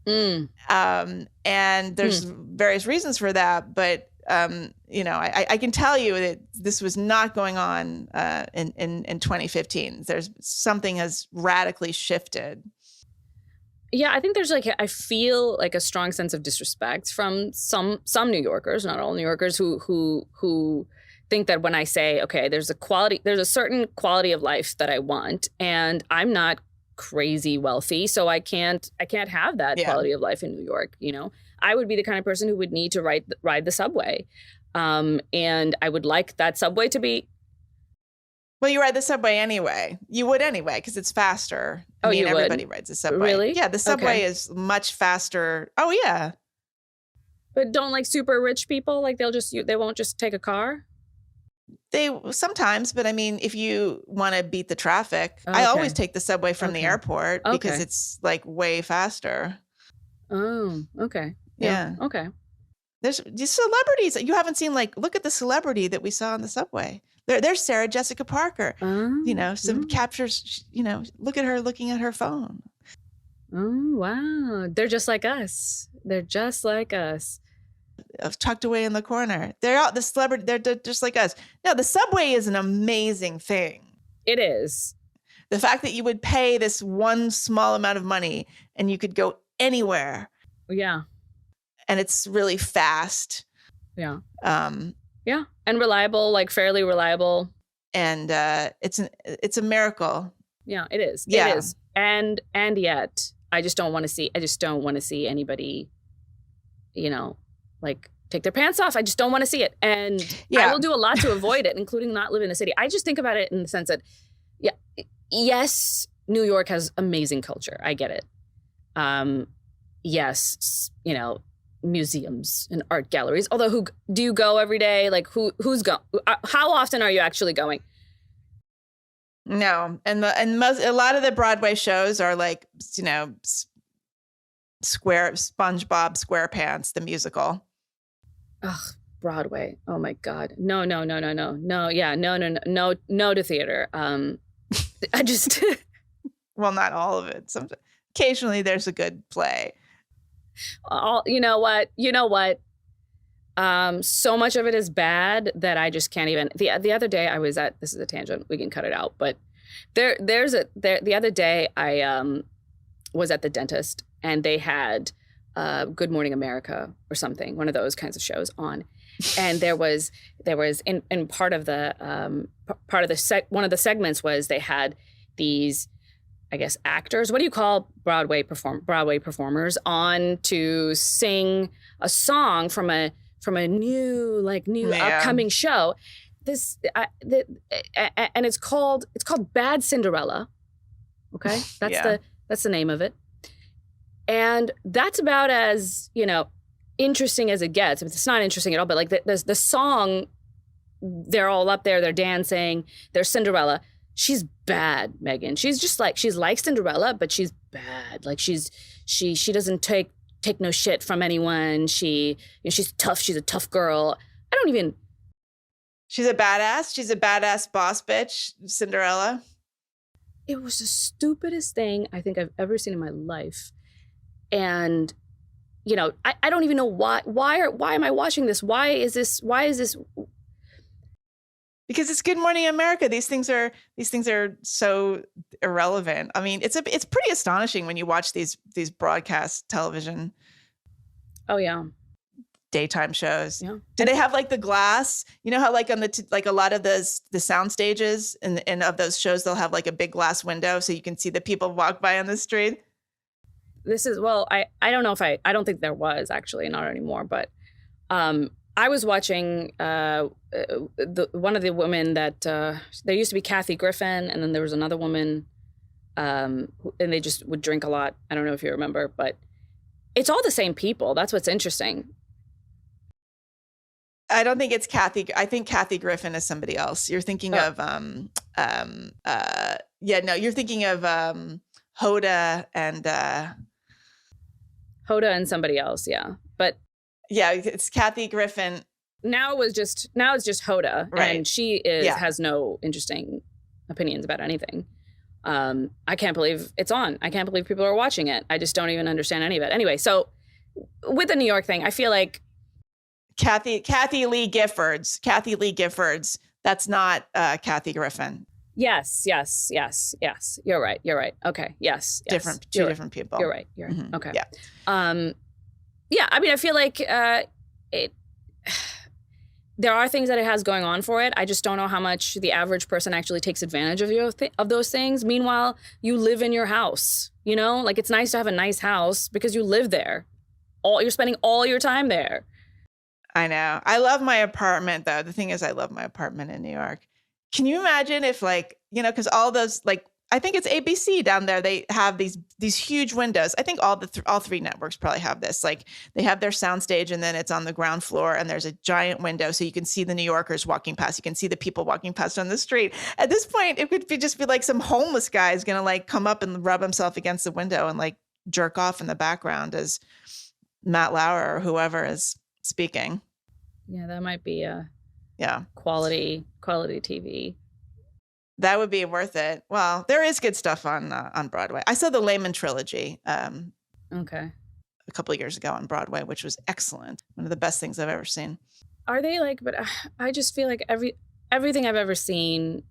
S2: And there's various reasons for that, but I can tell you that this was not going on in 2015. Something has radically shifted.
S3: Yeah, I think there's I feel like a strong sense of disrespect from some New Yorkers, not all New Yorkers, who think that when I say, okay, there's a certain quality of life that I want, and I'm not crazy wealthy, so I can't have that quality of life in New York. I would be the kind of person who would need to ride the subway. And I would like that subway to be.
S2: Well, you ride the subway anyway. You would anyway, because it's faster. I mean, everybody rides the subway.
S3: Really?
S2: Yeah, the subway is much faster. Oh, yeah.
S3: But don't like super rich people, like they won't just take a car?
S2: They sometimes, but I mean, if you want to beat the traffic, I always take the subway from the airport because it's like way faster.
S3: Oh, okay.
S2: Yeah.
S3: Okay.
S2: There's these celebrities you haven't seen. Like, look at the celebrity that we saw on the subway. There's Sarah Jessica Parker. Some captures. Look at her looking at her phone.
S3: Oh, wow. They're just like us. They're just like us.
S2: Tucked away in the corner. They're out. The celebrity. They're just like us. No, the subway is an amazing thing.
S3: It is.
S2: The fact that you would pay this one small amount of money and you could go anywhere.
S3: Yeah.
S2: And it's really fast.
S3: Yeah. Yeah. And reliable, like fairly reliable.
S2: And it's a miracle.
S3: Yeah, it is.
S2: Yeah.
S3: It is. And yet I just don't want to see anybody, like take their pants off. I just don't want to see it. And I will do a lot to avoid it, including not live in the city. I just think about it in the sense that, yes, New York has amazing culture. I get it. Yes, museums and art galleries. Although, who do you go every day? Like, who's going? How often are you actually going?
S2: No, a lot of the Broadway shows are like, SpongeBob SquarePants, the musical.
S3: Ugh, Broadway. Oh my God. No. Yeah, no to theater. I just.
S2: Well, not all of it. Occasionally there's a good play.
S3: You know what? So much of it is bad that I just can't even. The other day I was at. This is a tangent. We can cut it out. But the other day I was at the dentist and they had Good Morning America or something, one of those kinds of shows on, and there was in part of the one of the segments was they had these, I guess, actors. What do you call Broadway performers on to sing a song from a new upcoming show. And it's called Bad Cinderella. Okay, that's the name of it. And that's about as, interesting as it gets. It's not interesting at all, but like the song, they're all up there, they're dancing, they're Cinderella. She's bad, Meghan. She's like Cinderella, but she's bad. Like she doesn't take no shit from anyone. She's tough. She's a tough girl.
S2: She's a badass. She's a badass boss bitch, Cinderella.
S3: It was the stupidest thing I think I've ever seen in my life. And, I don't even know why am I watching this? Why is this?
S2: Because it's Good Morning America. These things are so irrelevant. I mean, it's pretty astonishing when you watch these broadcast television.
S3: Oh yeah.
S2: Daytime shows.
S3: Yeah.
S2: Do they have like the glass? You know how like on like a lot of the sound stages and of those shows, they'll have like a big glass window so you can see the people walk by on the street.
S3: This is, well, I don't know if I don't think there was actually, not anymore, but I was watching one of the women that there used to be Kathy Griffin, and then there was another woman, and they just would drink a lot. I don't know if you remember, but it's all the same people. That's what's interesting.
S2: I don't think it's Kathy. I think Kathy Griffin is somebody else. You're thinking of you're thinking of Hoda and
S3: somebody else, yeah. But
S2: yeah, it's Kathy Griffin.
S3: Now it's just Hoda,
S2: right.
S3: And she has no interesting opinions about anything. I can't believe it's on. I can't believe people are watching it. I just don't even understand any of it. Anyway, so with the New York thing, I feel like
S2: Kathy Lee Giffords. That's not Kathy Griffin.
S3: Yes. You're right. Okay. Yes.
S2: Two different people.
S3: You're right. Mm-hmm. Okay.
S2: Yeah.
S3: Yeah. I mean, I feel like there are things that it has going on for it. I just don't know how much the average person actually takes advantage of those things. Meanwhile, you live in your house. Like it's nice to have a nice house because you live there. You're spending all your time there.
S2: I know. I love my apartment, though. The thing is, I love my apartment in New York. Can you imagine if, because all those, I think it's ABC down there. They have these huge windows. I think all three networks probably have this. Like they have their soundstage, and then it's on the ground floor, and there's a giant window, so you can see the New Yorkers walking past. You can see the people walking past on the street. At this point, it could just be like some homeless guy is gonna come up and rub himself against the window and jerk off in the background as Matt Lauer or whoever is speaking.
S3: Yeah, that might be
S2: Yeah,
S3: quality TV.
S2: that would be worth it. Well, there is good stuff on Broadway. I saw the Lehman trilogy
S3: Okay.
S2: a couple of years ago on Broadway, which was excellent. One of the best things I've ever seen.
S3: Are they like? But I just feel like everything I've ever seen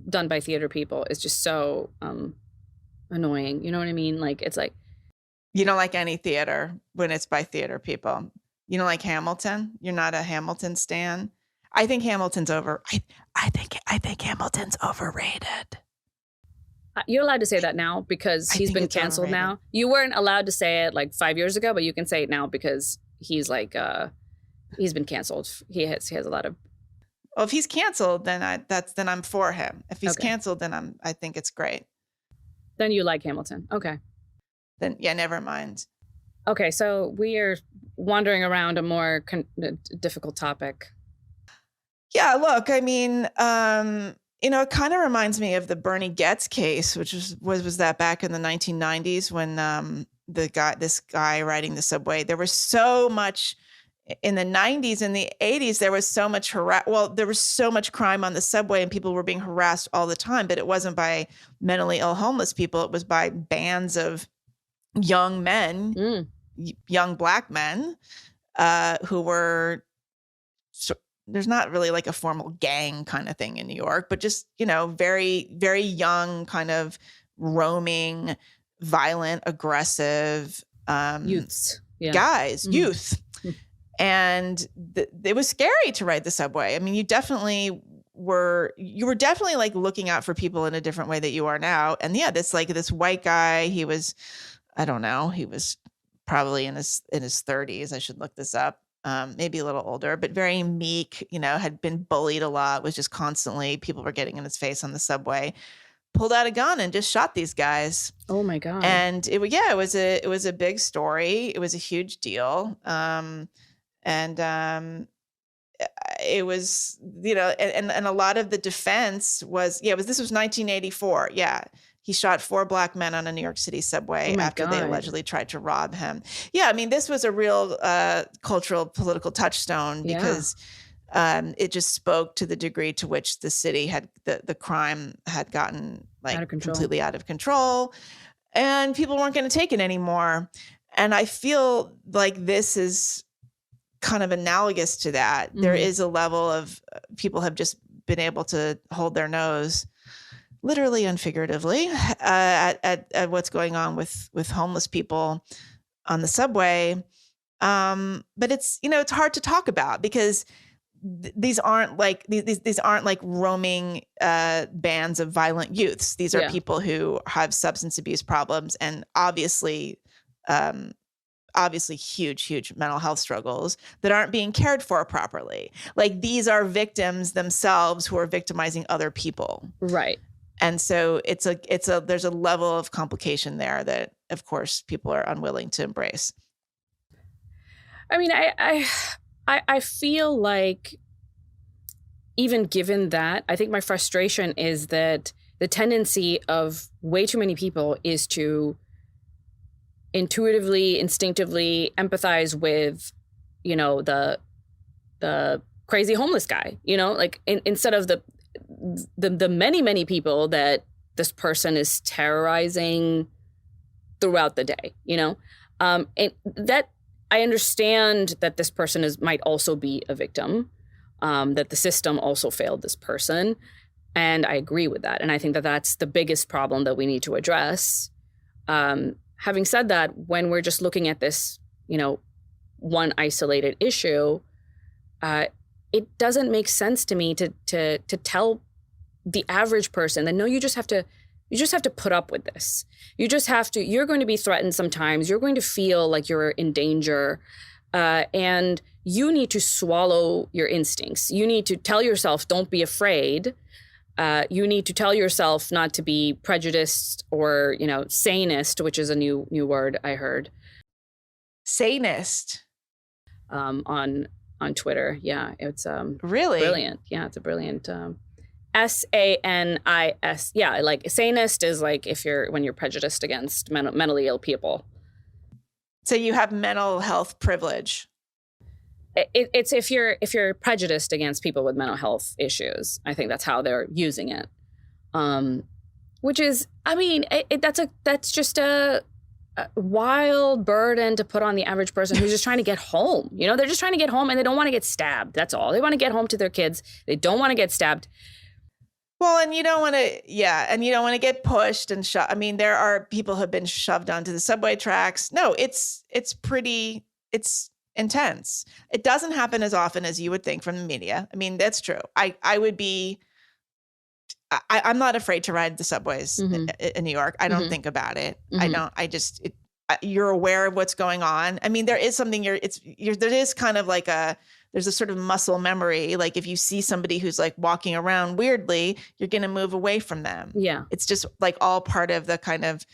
S3: done by theater people is just so annoying. You know what I mean? Like, it's like,
S2: You don't like any theater when it's by theater people. You don't like Hamilton? You're not a Hamilton stan? I think Hamilton's I think Hamilton's overrated.
S3: you're allowed to say that now because
S2: I
S3: he's
S2: think
S3: been
S2: it's
S3: canceled
S2: overrated.
S3: now. You weren't allowed to say it like 5 years ago, but you can say it now because he's like he's been canceled. He has a lot of.
S2: Well, if he's canceled, then I'm for him. If he's
S3: Okay.
S2: canceled, then I think it's great.
S3: Then you like Hamilton. Okay.
S2: Then yeah, never mind.
S3: Okay, so we are wandering around a more difficult topic.
S2: Yeah, look, I mean, it kind of reminds me of the Bernie Goetz case, which was that back in the 1990s when this guy riding the subway. There was so much in the 90s and the 80s. There was so much there was so much crime on the subway, and people were being harassed all the time. But it wasn't by mentally ill homeless people; it was by bands of young men, young Black men, who were. There's not really like a formal gang kind of thing in New York, but just, very, very young, kind of roaming, violent, aggressive
S3: Youths. Yeah.
S2: guys, youth. And it was scary to ride the subway. I mean, you were definitely like looking out for people in a different way that you are now. And yeah, this white guy, he was, I don't know, he was probably in his 30s. I should look this up. Maybe a little older, but very meek, had been bullied a lot, was just constantly, people were getting in his face on the subway, pulled out a gun and just shot these guys.
S3: Oh my God.
S2: And it was a big story. It was a huge deal. It was, and a lot of the defense was, this was 1984. Yeah. He shot 4 Black men on a New York City subway after they allegedly tried to rob him. Yeah, I mean, this was a real cultural, political touchstone because it just spoke to the degree to which the city had the crime had gotten completely out of control, and people weren't going to take it anymore. And I feel like this is kind of analogous to that. There is a level of people have just been able to hold their nose, literally and figuratively, at what's going on with homeless people on the subway. But it's hard to talk about because these aren't like roaming bands of violent youths. These are people who have substance abuse problems and obviously huge mental health struggles that aren't being cared for properly. Like, these are victims themselves who are victimizing other people.
S3: Right.
S2: And so there's a level of complication there that, of course, people are unwilling to embrace.
S3: I mean, I feel like, even given that, I think my frustration is that the tendency of way too many people is to intuitively, instinctively empathize with, the crazy homeless guy, instead of the many people that this person is terrorizing throughout the day, and that I understand that this person might also be a victim, that the system also failed this person. And I agree with that. And I think that that's the biggest problem that we need to address. Having said that, when we're just looking at this, one isolated issue, it doesn't make sense to me to tell the average person that, no, you just have to put up with this. You're going to be threatened sometimes. You're going to feel like you're in danger. And you need to swallow your instincts. You need to tell yourself, don't be afraid. You need to tell yourself not to be prejudiced or, sanist, which is a new word I heard.
S2: Sanist.
S3: On Twitter. Yeah, it's
S2: really
S3: brilliant. Yeah, it's a brilliant SANIS. Yeah, like sanist is like when you're prejudiced against mentally ill people.
S2: So you have mental health privilege.
S3: It's if you're prejudiced against people with mental health issues. I think that's how they're using it. Which is, I mean, that's just a wild burden to put on the average person who's just trying to get home. You know, they're just trying to get home and they don't want to get stabbed. That's all. They want to get home to their kids. They don't want to get stabbed.
S2: Well, and you don't want to get pushed and shoved. I mean, there are people who have been shoved onto the subway tracks. No, it's intense. It doesn't happen as often as you would think from the media. I mean, that's true. I'm not afraid to ride the subways in New York. I don't think about it. You're aware of what's going on. I mean, there is something there is kind of like there's a sort of muscle memory. Like if you see somebody who's like walking around weirdly, you're going to move away from them.
S3: Yeah.
S2: It's just like all part of the kind of.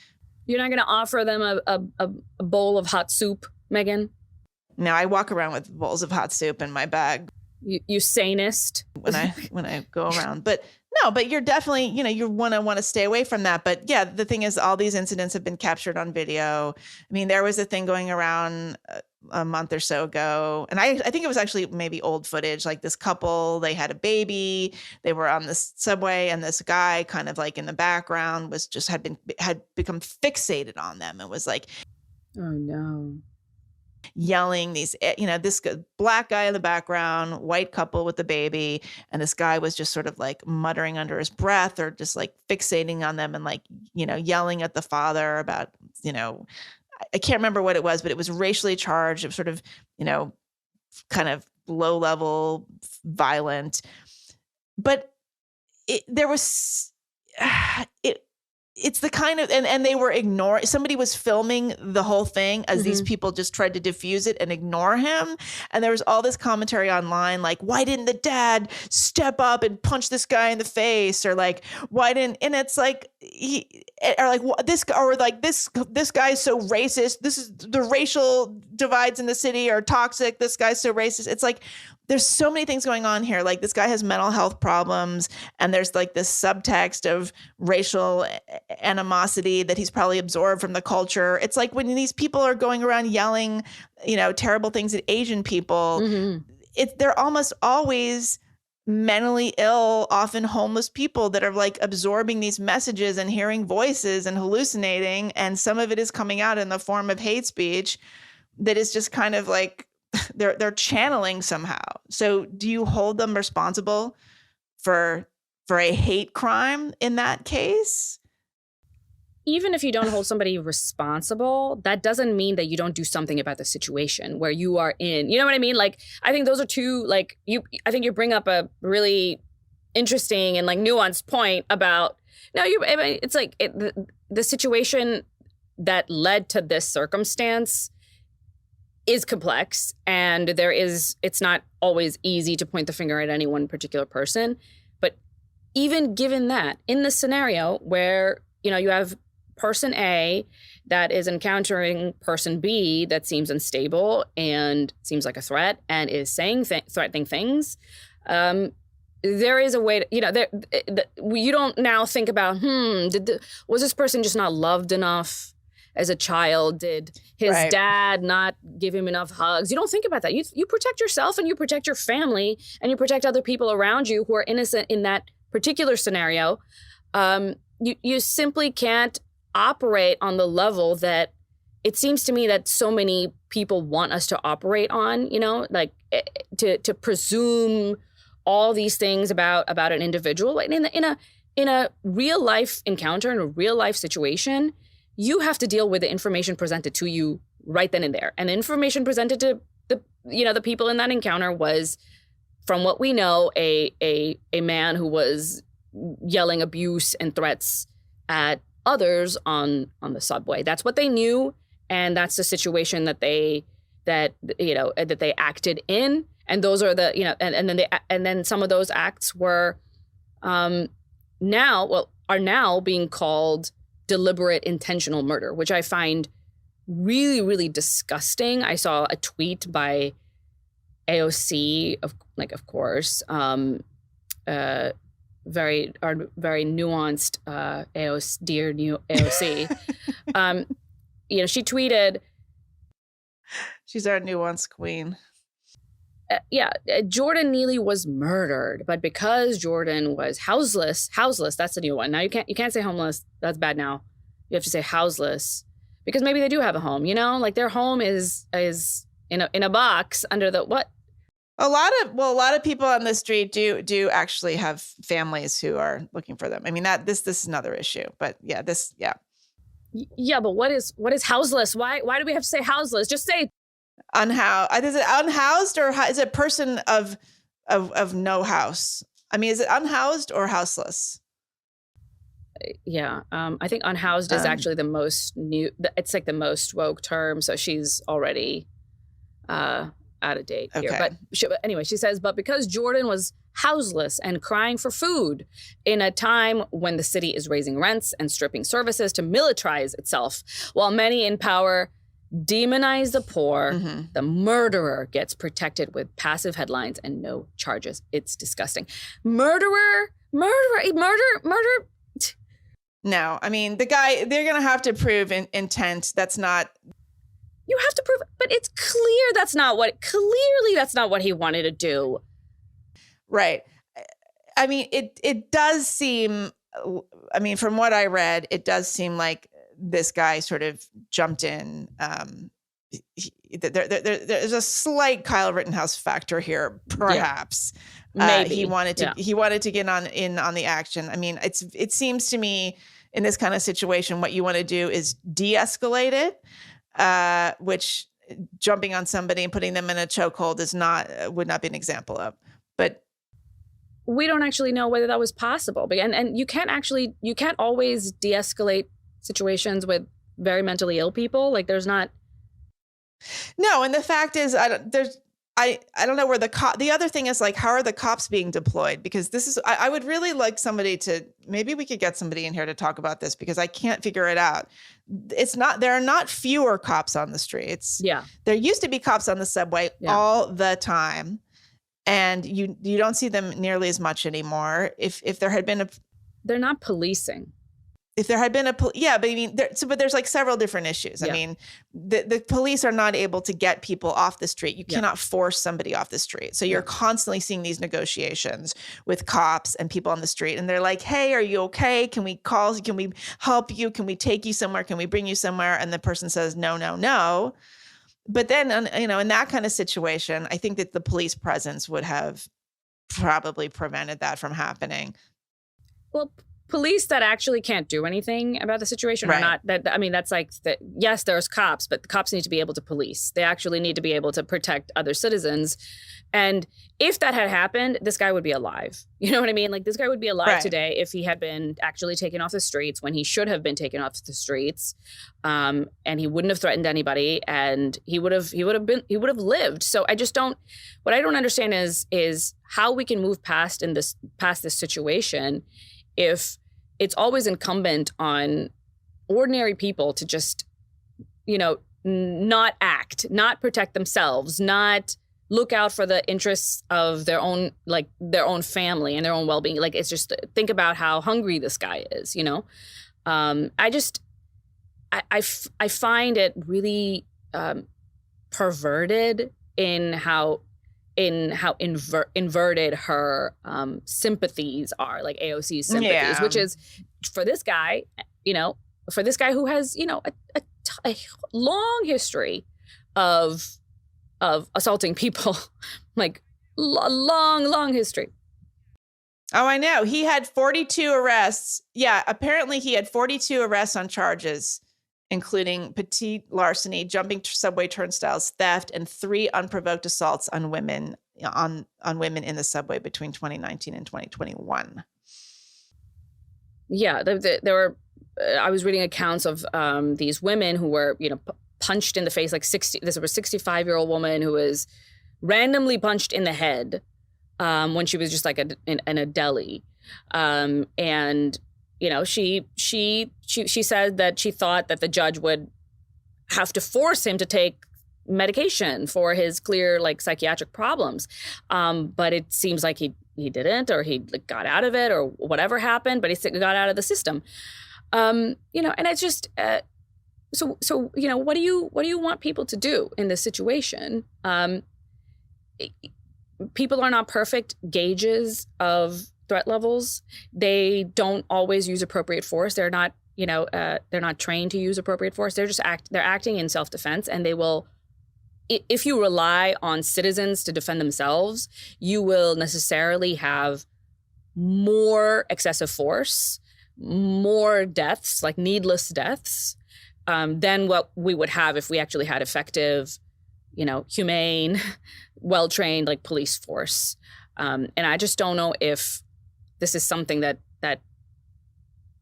S3: You're not going to offer them a bowl of hot soup, Meghan?
S2: No, I walk around with bowls of hot soup in my bag.
S3: You sanist.
S2: When I go around. But no, but you're definitely, you want to stay away from that. But yeah, the thing is all these incidents have been captured on video. I mean, there was a thing going around a month or so ago. And I think it was actually maybe old footage, like this couple, they had a baby, they were on the subway and this guy kind of like in the background had become fixated on them and was like,
S3: oh no.
S2: Yelling these, this black guy in the background, white couple with the baby. And this guy was just sort of like muttering under his breath or just like fixating on them and like, yelling at the father about, I can't remember what it was, but it was racially charged. It was sort of, kind of low level, violent. But it's the kind of, and they were ignoring, somebody was filming the whole thing as these people just tried to diffuse it and ignore him. And there was all this commentary online, like, why didn't the dad step up and punch this guy in the face? Or like, why didn't, and it's like, this guy is so racist. This is the racial divides in the city are toxic. This guy's so racist. It's like, there's so many things going on here. Like this guy has mental health problems and there's like this subtext of racial animosity that he's probably absorbed from the culture. It's like when these people are going around yelling, terrible things at Asian people, they're almost always mentally ill, often homeless people that are like absorbing these messages and hearing voices and hallucinating. And some of it is coming out in the form of hate speech that is just kind of like, they're channeling somehow. So do you hold them responsible for a hate crime in that case?
S3: Even if you don't hold somebody responsible, that doesn't mean that you don't do something about the situation where you are in. You know what I mean? Like, I think those are two, like, I think you bring up a really interesting and like nuanced point about, it's like the situation that led to this circumstance is complex, and it's not always easy to point the finger at any one particular person. But even given that, in the scenario where, you have person A that is encountering person B that seems unstable and seems like a threat and is saying threatening things, there is a way to, you don't now think about, was this person just not loved enough as a child? Did his dad not give him enough hugs? You don't think about that. You protect yourself and you protect your family and you protect other people around you who are innocent in that particular scenario. You simply can't operate on the level that it seems to me that so many people want us to operate on, like to presume all these things about an individual. And in a real life encounter, in a real life situation, you have to deal with the information presented to you right then and there. And the information presented to the people in that encounter was, from what we know, a man who was yelling abuse and threats at others on the subway. That's what they knew, and that's the situation that they acted in. And those are and then some of those acts were are now being called deliberate intentional murder, which I find really, really disgusting. I saw a tweet by AOC, of course, very nuanced AOC. She tweeted,
S2: She's our nuance queen.
S3: Jordan Neely was murdered, but because Jordan was houseless, that's a new one. Now you can't say homeless. That's bad now. You have to say houseless because maybe they do have a home, you know, like their home is in a box under the what?
S2: A lot of people on the street do actually have families who are looking for them. I mean, this is another issue, but yeah.
S3: Yeah, but what is houseless? Why do we have to say houseless? Just say
S2: unhoused. Is it unhoused or is it person of no house? I mean, is it unhoused or houseless?
S3: Yeah, I think unhoused is actually the most new. It's like the most woke term. So she's already out of date here.
S2: Okay.
S3: But anyway, she says, but because Jordan was houseless and crying for food in a time when the city is raising rents and stripping services to militarize itself, while many in power demonize the poor, the murderer gets protected with passive headlines and no charges. It's disgusting. Murderer.
S2: No, I mean, the guy, they're going to have to prove intent. That's not.
S3: You have to prove, but it's clear that's not what he wanted to do.
S2: Right. I mean, it does seem, I mean, from what I read, it does seem like this guy sort of jumped in. There's a slight Kyle Rittenhouse factor here, perhaps.
S3: Yeah. Maybe
S2: he wanted to get in on the action. I mean, it seems to me in this kind of situation, what you want to do is de-escalate it, which jumping on somebody and putting them in a chokehold would not be an example of. But
S3: we don't actually know whether that was possible. And you can't always de-escalate situations with very mentally ill people. Like there's not.
S2: No, and the fact is, I don't know where the other thing is, like, how are the cops being deployed? Because I would really like somebody to, maybe we could get somebody in here to talk about this because I can't figure it out. There are not fewer cops on the streets.
S3: Yeah.
S2: There used to be cops on the subway all the time. And you don't see them nearly as much anymore. If there had been
S3: they're not policing.
S2: If there had been but I mean, but there's like several different issues. Yeah. I mean, the police are not able to get people off the street. You cannot force somebody off the street. So you're constantly seeing these negotiations with cops and people on the street. And they're like, hey, are you okay? Can we help you? Can we take you somewhere? Can we bring you somewhere? And the person says, no. But then, in that kind of situation, I think that the police presence would have probably prevented that from happening.
S3: Well, police that actually can't do anything about the situation or not. That's like yes, there's cops, but the cops need to be able to police. They actually need to be able to protect other citizens. And if that had happened, this guy would be alive. You know what I mean? Like this guy would be alive today if he had been actually taken off the streets when he should have been taken off the streets. And he wouldn't have threatened anybody and he would have lived. So what I don't understand is how we can move past this situation if it's always incumbent on ordinary people to just, not act, not protect themselves, not look out for the interests of their own family and their own well-being. Like, it's just, think about how hungry this guy is, I find it really perverted in how inverted her sympathies are, like AOC's sympathies, which is for this guy who has, a long history of assaulting people, like long history.
S2: Oh, I know. He had 42 arrests. Yeah, apparently he had 42 arrests on charges, including petite larceny, jumping subway turnstiles, theft, and 3 unprovoked assaults on women in the subway between 2019 and 2021.
S3: Yeah, there were. I was reading accounts of these women who were, punched in the face. Like this was a 65-year-old woman who was randomly punched in the head when she was just like in a deli, and. She said that she thought that the judge would have to force him to take medication for his clear, like, psychiatric problems. But it seems like he didn't, or he got out of it, or whatever happened, but he got out of the system. And it's just, what do you want people to do in this situation? People are not perfect gauges of threat levels. They don't always use appropriate force. They're not trained to use appropriate force. They're acting in self-defense, and they will. If you rely on citizens to defend themselves, you will necessarily have more excessive force, more deaths, like needless deaths, than what we would have if we actually had effective, humane, well-trained, like, police force. And I just don't know if this is something that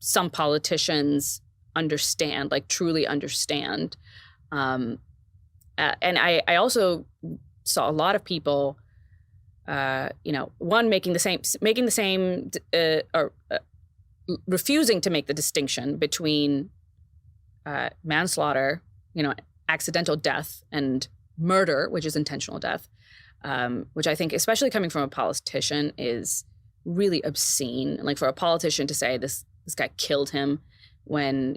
S3: some politicians understand, like, truly understand. And I also saw a lot of people, making the same refusing to make the distinction between manslaughter, accidental death, and murder, which is intentional death, which I think, especially coming from a politician, is really obscene. Like, for a politician to say this guy killed him when,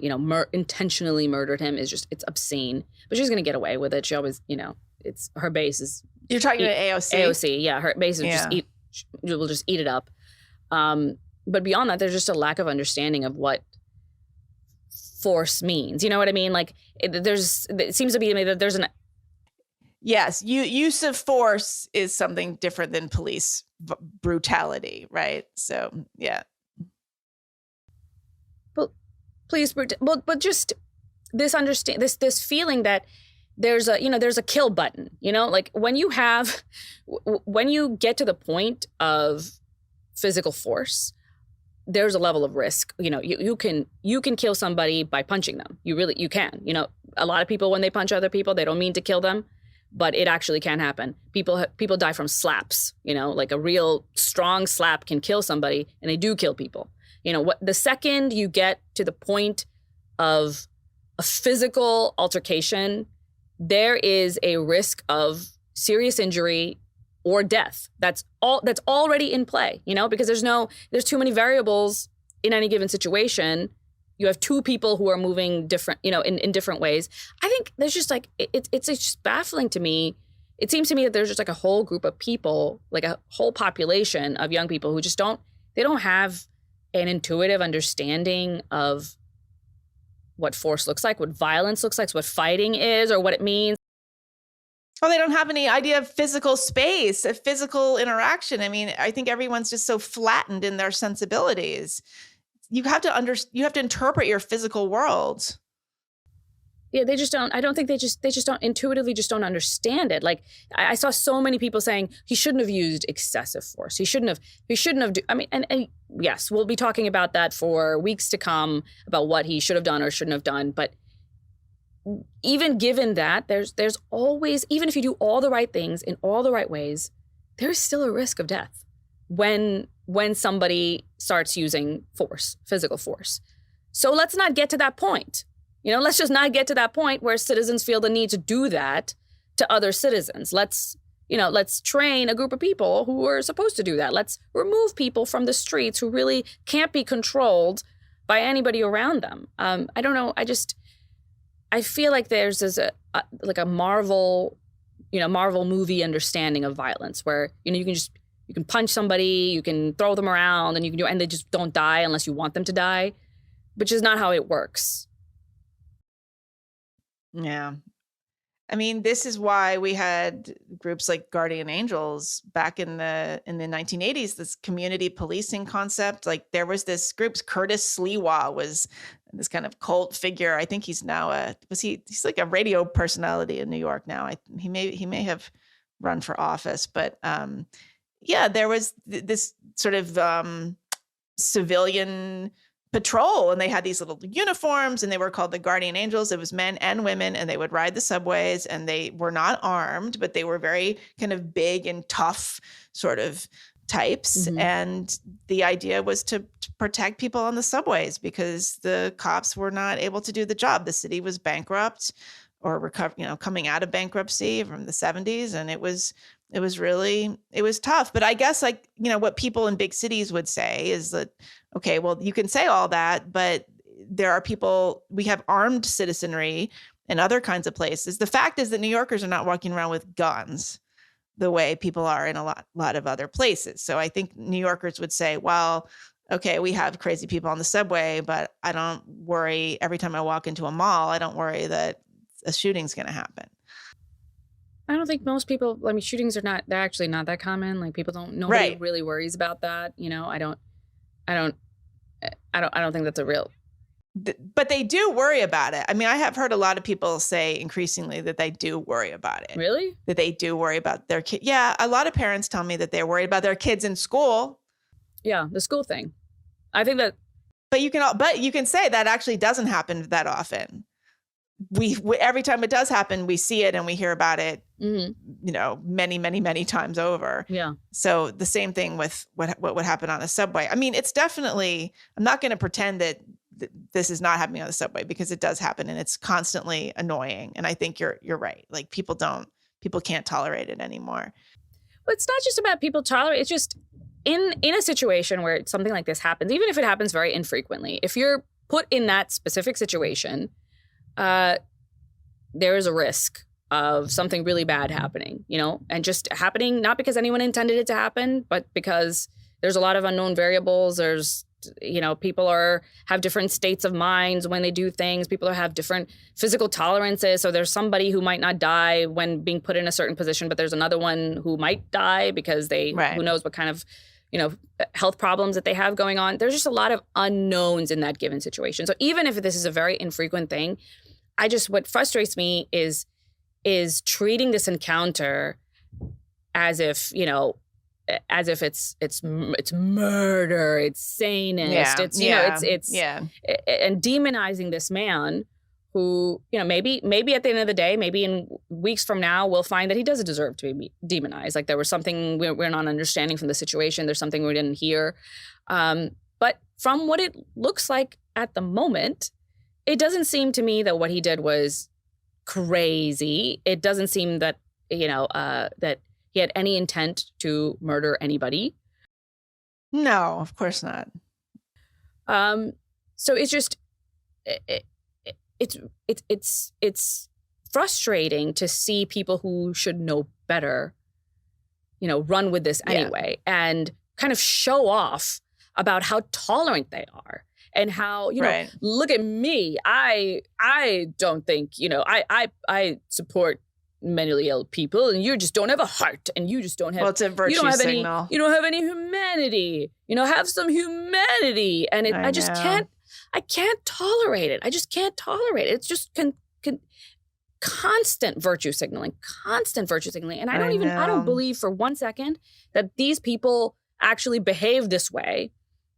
S3: intentionally murdered him it's obscene. But she's going to get away with it. She always, it's her base is.
S2: You're talking about AOC?
S3: AOC, yeah. Her base is will just eat it up. But beyond that, there's just a lack of understanding of what force means. You know what I mean? Like, it seems to be that there's an.
S2: Yes, use of force is something different than police brutality, right? So, yeah. But
S3: just this feeling that there's a kill button, like when you get to the point of physical force, there's a level of risk. You can kill somebody by punching them. You can. A lot of people, when they punch other people, they don't mean to kill them, but it actually can happen. People die from slaps. Like a real strong slap can kill somebody, and they do kill people. The second you get to the point of a physical altercation, there is a risk of serious injury or death. That's already in play, because there's too many variables in any given situation. You have two people who are moving different, in different ways. I think there's just like, it's just baffling to me. It seems to me that there's just like a whole group of people, like a whole population of young people who just don't have an intuitive understanding of what force looks like, what violence looks like, what fighting is, or what it means.
S2: Oh, they don't have any idea of physical space, of physical interaction. I mean, I think everyone's just so flattened in their sensibilities. You have to interpret your physical world.
S3: Yeah, they just don't. I don't think they just don't intuitively just don't understand it. Like, I saw so many people saying he shouldn't have used excessive force. He shouldn't have. I mean, and yes, we'll be talking about that for weeks to come, about what he should have done or shouldn't have done. But even given that, there's always, even if you do all the right things in all the right ways, there's still a risk of death when somebody starts using force, physical force. So let's not get to that point. Let's just not get to that point where citizens feel the need to do that to other citizens. Let's train a group of people who are supposed to do that. Let's remove people from the streets who really can't be controlled by anybody around them. I don't know. I feel like there's a Marvel movie understanding of violence where, you can punch somebody, you can throw them around, and they just don't die unless you want them to die, which is not how it works.
S2: Yeah. I mean, this is why we had groups like Guardian Angels back in the 1980s, this community policing concept. Like, there was this group, Curtis Sliwa was this kind of cult figure. I think he's now he's like a radio personality in New York now. He may have run for office, but there was this sort of civilian patrol, and they had these little uniforms, and they were called the Guardian Angels. It was men and women, and they would ride the subways, and they were not armed, but they were very kind of big and tough sort of types. Mm-hmm. And the idea was to protect people on the subways because the cops were not able to do the job. The city was bankrupt or coming out of bankruptcy from the 70s, and it was tough. But I guess, what people in big cities would say is that, okay, well, you can say all that, but there are people, we have armed citizenry in other kinds of places. The fact is that New Yorkers are not walking around with guns the way people are in a lot of other places. So I think New Yorkers would say, well, okay, we have crazy people on the subway, but I don't worry every time I walk into a mall, I don't worry that a shooting's going to happen.
S3: I don't think most people, I mean, shootings they're actually not that common. Like nobody
S2: Right.
S3: really worries about that. You know, I don't think that's a real.
S2: But they do worry about it. I mean, I have heard a lot of people say increasingly that they do worry about it.
S3: Really?
S2: That they do worry about their kid. Yeah, a lot of parents tell me that they're worried about their kids in school.
S3: Yeah, the school thing. I think that.
S2: But you can say that actually doesn't happen that often. We every time it does happen, we see it and we hear about it, you know, many, many, many times over.
S3: Yeah.
S2: So the same thing with what would happen on a subway. I mean, it's definitely, I'm not going to pretend that this is not happening on the subway, because it does happen and it's constantly annoying. And I think you're right. Like people can't tolerate it anymore.
S3: But it's not just about people tolerate. It's just in a situation where something like this happens, even if it happens very infrequently, if you're put in that specific situation, there is a risk of something really bad happening, you know, and just happening, not because anyone intended it to happen, but because there's a lot of unknown variables. There's, you know, people have different states of minds when they do things. People have different physical tolerances. So there's somebody who might not die when being put in a certain position, but there's another one who might die because who knows what kind of, you know, health problems that they have going on. There's just a lot of unknowns in that given situation. So even if this is a very infrequent thing, what frustrates me is treating this encounter as if, you know, as if it's murder, it's sanist, and demonizing this man who, you know, maybe at the end of the day, maybe in weeks from now, we'll find that he doesn't deserve to be demonized. Like there was something we're not understanding from the situation. There's something we didn't hear. But from what it looks like at the moment, it doesn't seem to me that what he did was crazy. It doesn't seem that, you know, that he had any intent to murder anybody.
S2: No, of course not.
S3: So it's just, it's frustrating to see people who should know better, you know, run with this anyway, and kind of show off about how tolerant they are. And how, you know, look at me. I don't think, you know, I support mentally ill people, and you just don't have a heart, and you just don't have.
S2: Well, it's a virtue signal.
S3: You don't have any humanity. You know, have some humanity. And I just can't. I can't tolerate it. I just can't tolerate it. It's just constant virtue signaling, and I don't believe for one second that these people actually behave this way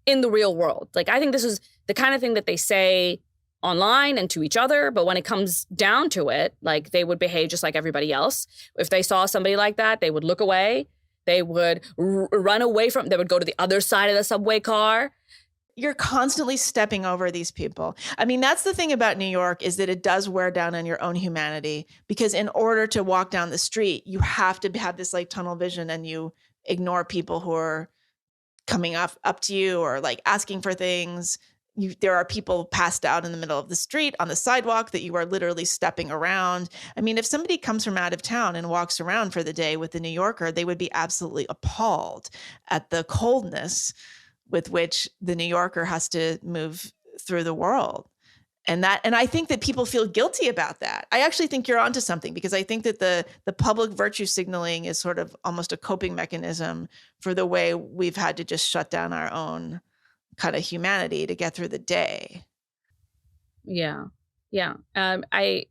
S3: in the real world. Like, I think this is the kind of thing that they say online and to each other, but when it comes down to it, like, they would behave just like everybody else. If they saw somebody like that, they would look away. They would run away from, they would go to the other side of the subway car.
S2: You're constantly stepping over these people. I mean, that's the thing about New York, is that it does wear down on your own humanity, because in order to walk down the street, you have to have this like tunnel vision, and you ignore people who are coming up to you or like asking for things. There are people passed out in the middle of the street on the sidewalk that you are literally stepping around. I mean, if somebody comes from out of town and walks around for the day with the New Yorker, they would be absolutely appalled at the coldness with which the New Yorker has to move through the world. And I think that people feel guilty about that. I actually think you're onto something, because I think that the public virtue signaling is sort of almost a coping mechanism for the way we've had to just shut down our own kind of humanity to get through the day.
S3: Yeah. I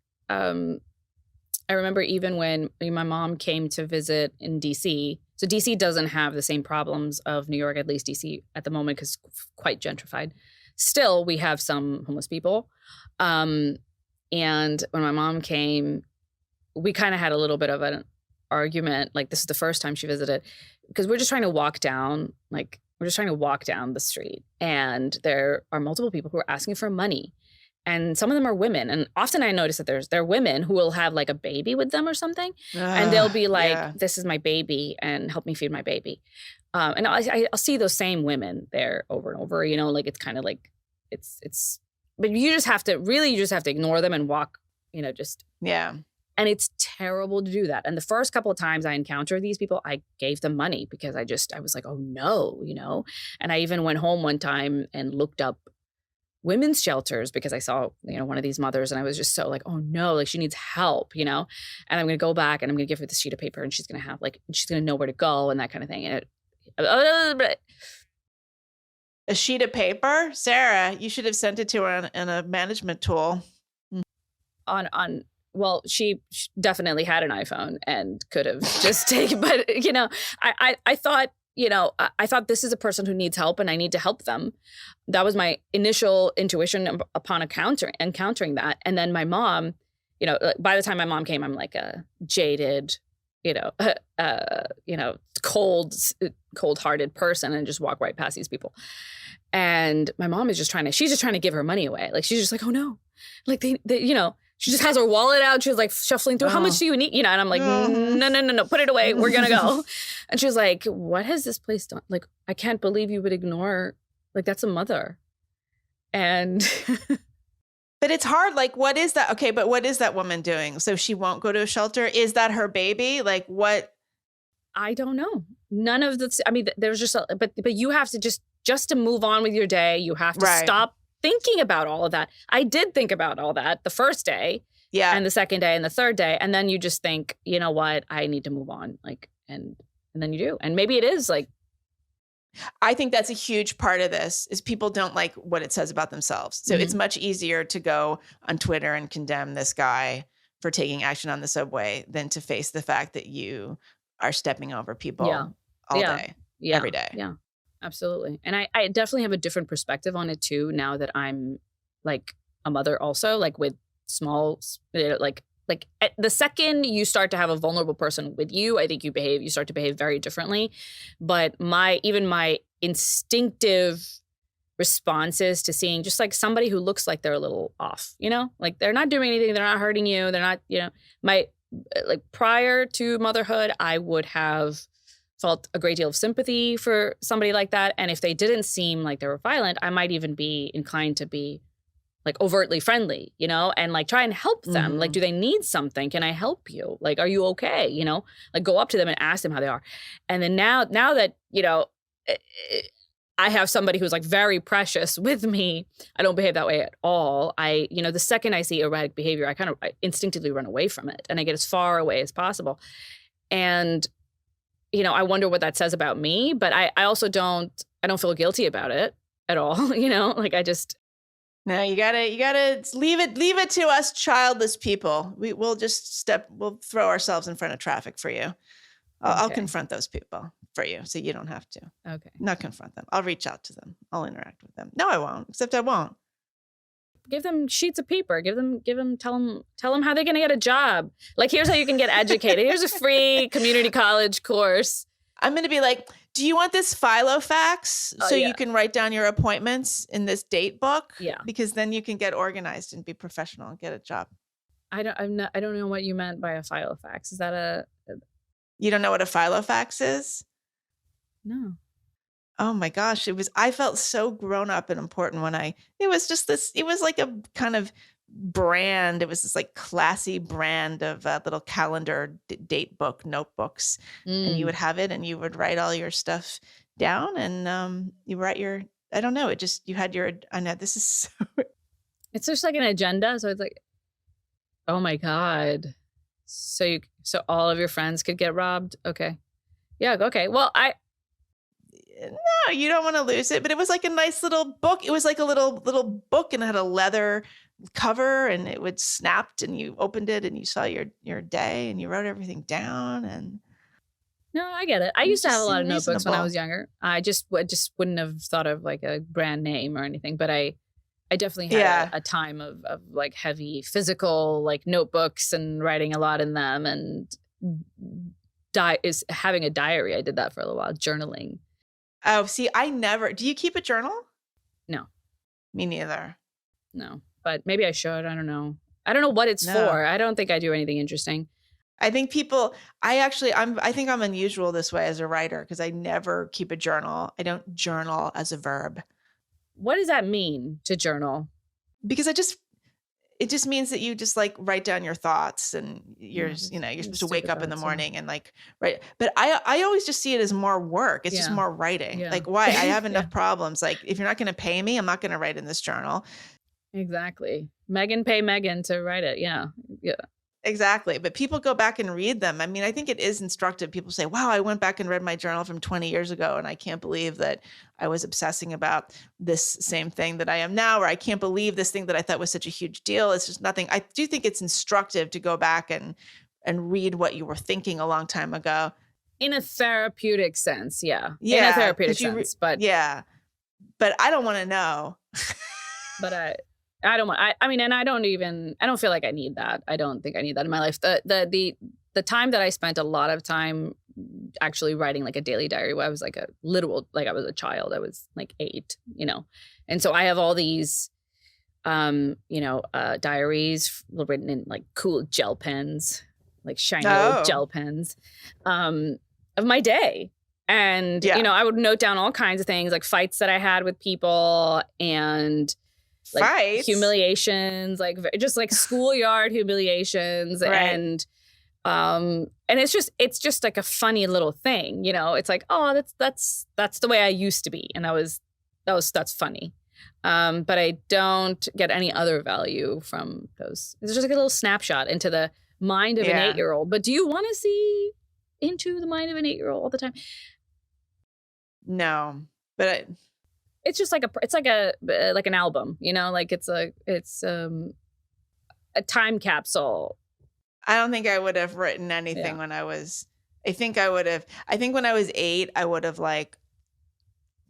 S3: remember even when my mom came to visit in DC. So DC doesn't have the same problems of New York, at least DC at the moment, because quite gentrified. Still, we have some homeless people. And when my mom came, we kind of had a little bit of an argument. Like, this is the first time she visited, because we're just trying to walk down the street, and there are multiple people who are asking for money. And some of them are women. And often I notice that there are women who will have like a baby with them or something. And they'll be like, This is my baby, and help me feed my baby. And I'll see those same women there over and over, you know, like, it's kind of like, it's but you just have to ignore them and walk, just.
S2: Yeah.
S3: And it's terrible to do that. And the first couple of times I encountered these people, I gave them money because I was like, oh no, And I even went home one time and looked up women's shelters because I saw, one of these mothers, and I was just so like, oh no, like she needs help, And I'm going to go back and I'm going to give her this sheet of paper, and she's going to have she's going to know where to go and that kind of thing. And
S2: a sheet of paper? Sarah, you should have sent it to her in a management tool.
S3: Well, she definitely had an iPhone and could have just taken, but I thought, I thought this is a person who needs help and I need to help them. That was my initial intuition upon encountering that. And then my mom, by the time my mom came, I'm like a jaded, cold-hearted person and just walk right past these people. And my mom is she's just trying to give her money away. Like, she's just like, oh no, like they she just has her wallet out. She was like shuffling through. How much do you need? And I'm like, no, put it away. We're going to go. And she was like, what has this place done? Like, I can't believe you would ignore, like, that's a mother. And.
S2: But it's hard. Like, what is that? Okay, but what is that woman doing? So she won't go to a shelter? Is that her baby? Like, what?
S3: I don't know. None of the, I mean, there's just, but you have to just to move on with your day, you have to stop thinking about all of that. I did think about all that the first day, and the second day and the third day, and then you just think, you know what, I need to move on, like, and then you do, and maybe it is like.
S2: I think that's a huge part of this is people don't like what it says about themselves. So it's much easier to go on Twitter and condemn this guy for taking action on the subway than to face the fact that you are stepping over people all day, every day.
S3: Yeah. Absolutely. And I definitely have a different perspective on it too, now that I'm like a mother also, like with small, like the second you start to have a vulnerable person with you, I think you start to behave very differently. But my instinctive responses to seeing just like somebody who looks like they're a little off, like they're not doing anything, they're not hurting you, they're not, my, like prior to motherhood, I would have felt a great deal of sympathy for somebody like that. And if they didn't seem like they were violent, I might even be inclined to be like overtly friendly, and like try and help them.
S2: Mm-hmm.
S3: Like, do they need something? Can I help you? Like, are you okay? Like go up to them and ask them how they are. And then now that, I have somebody who's like very precious with me, I don't behave that way at all. The second I see erratic behavior, I instinctively run away from it and I get as far away as possible. And I wonder what that says about me, but I also don't feel guilty about it at all. Like I just.
S2: No, you gotta leave it to us childless people. We'll throw ourselves in front of traffic for you. I'll confront those people for you, so you don't have to.
S3: Okay.
S2: Not confront them. I'll reach out to them. I'll interact with them. No, I won't. Except I won't.
S3: Give them sheets of paper. Tell them how they're going to get a job. Like, here's how you can get educated. Here's a free community college course.
S2: I'm going to be like, do you want this Filofax you can write down your appointments in this date book?
S3: Yeah.
S2: Because then you can get organized and be professional and get a job.
S3: I don't know what you meant by a Filofax. Is that
S2: You don't know what a Filofax is?
S3: No.
S2: Oh my gosh. I felt so grown up and important it was like a kind of brand. It was this like classy brand of little calendar date book notebooks. And you would have it and you would write all your stuff down and you write I don't know. You had I know this is so.
S3: It's just like an agenda. So it's like, oh my God. So all of your friends could get robbed. Okay. Yeah. Okay. Well,
S2: no, you don't want to lose it. But it was like a nice little book. It was like a little book and it had a leather cover and it would snapped and you opened it and you saw your day and you wrote everything down. And
S3: no, I get it. I used to have a lot of notebooks when I was younger. I just wouldn't have thought of like a brand name or anything. But I definitely had a time of like heavy physical like notebooks and writing a lot in them and having a diary. I did that for a little while, journaling.
S2: Oh, see, do you keep a journal?
S3: No.
S2: Me neither.
S3: No, but maybe I should. I don't know. I don't know what it's for. I don't think I do anything interesting.
S2: I think I think I'm unusual this way as a writer because I never keep a journal. I don't journal as a verb.
S3: What does that mean to journal?
S2: because it just means that you just like write down your thoughts, and you're supposed to wake up in the morning and like write. But I always just see it as more work. It's just more writing.
S3: Yeah.
S2: Like, why? I have enough problems. Like, if you're not going to pay me, I'm not going to write in this journal.
S3: Exactly. Meghan, pay Meghan to write it. Yeah.
S2: Exactly. But people go back and read them. I mean, I think it is instructive. People say, wow, I went back and read my journal from 20 years ago, and I can't believe that I was obsessing about this same thing that I am now, or I can't believe this thing that I thought was such a huge deal. It's just nothing. I do think it's instructive to go back and read what you were thinking a long time ago.
S3: In a therapeutic sense. Yeah. In a therapeutic sense. But
S2: but I don't want to know.
S3: But I don't want, I mean, and I don't feel like I need that. I don't think I need that in my life. The time that I spent a lot of time actually writing like a daily diary, where I was like I was a child, I was like 8, and so I have all these, diaries written in like cool gel pens, like shiny old gel pens, of my day. And, I would note down all kinds of things, like fights that I had with people, and like
S2: fights,
S3: humiliations, like just like schoolyard humiliations. Right. And it's just like a funny little thing, it's like, oh, that's the way I used to be. And that's funny. But I don't get any other value from those. It's just like a little snapshot into the mind of an 8-year-old. But do you want to see into the mind of an 8-year-old all the time?
S2: No, but
S3: it's just like an album, like it's a time capsule.
S2: I don't think I would have written anything when I was, I think when I was 8, I would have like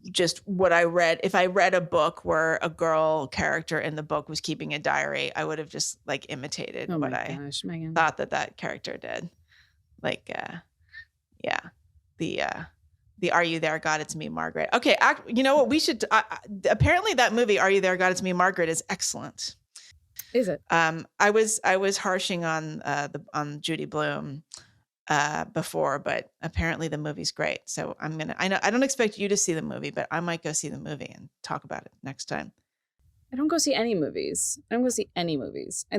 S2: just what I read. If I read a book where a girl character in the book was keeping a diary, I would have just like imitated what I thought that character did. Like, the Are You There, God, It's Me, Margaret. Okay, you know what? We should. Apparently, that movie Are You There, God, It's Me, Margaret is excellent.
S3: Is it?
S2: I was harshing on Judy Blume before, but apparently the movie's great. So I don't expect you to see the movie, but I might go see the movie and talk about it next time.
S3: I don't go see any movies. And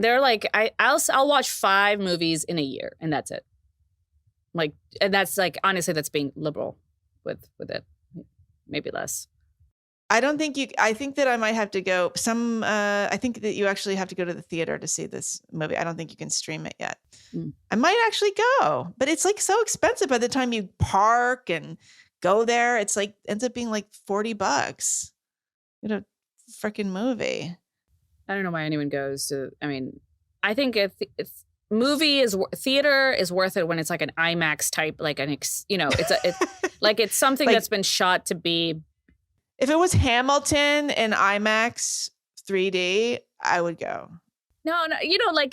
S3: they're like, I'll watch 5 movies in a year, and that's it. Like, and that's like, honestly, that's being liberal with it. Maybe less.
S2: I think that I might have to go I think that you actually have to go to the theater to see this movie. I don't think you can stream it yet. I might actually go, but it's like so expensive by the time you park and go there. It's like ends up being like $40. Freaking movie.
S3: I don't know why anyone goes to, I mean, I think it's theater is worth it when it's like an IMAX type, like it's like it's something that's been shot to be.
S2: If it was Hamilton in IMAX 3D, I would go.
S3: No,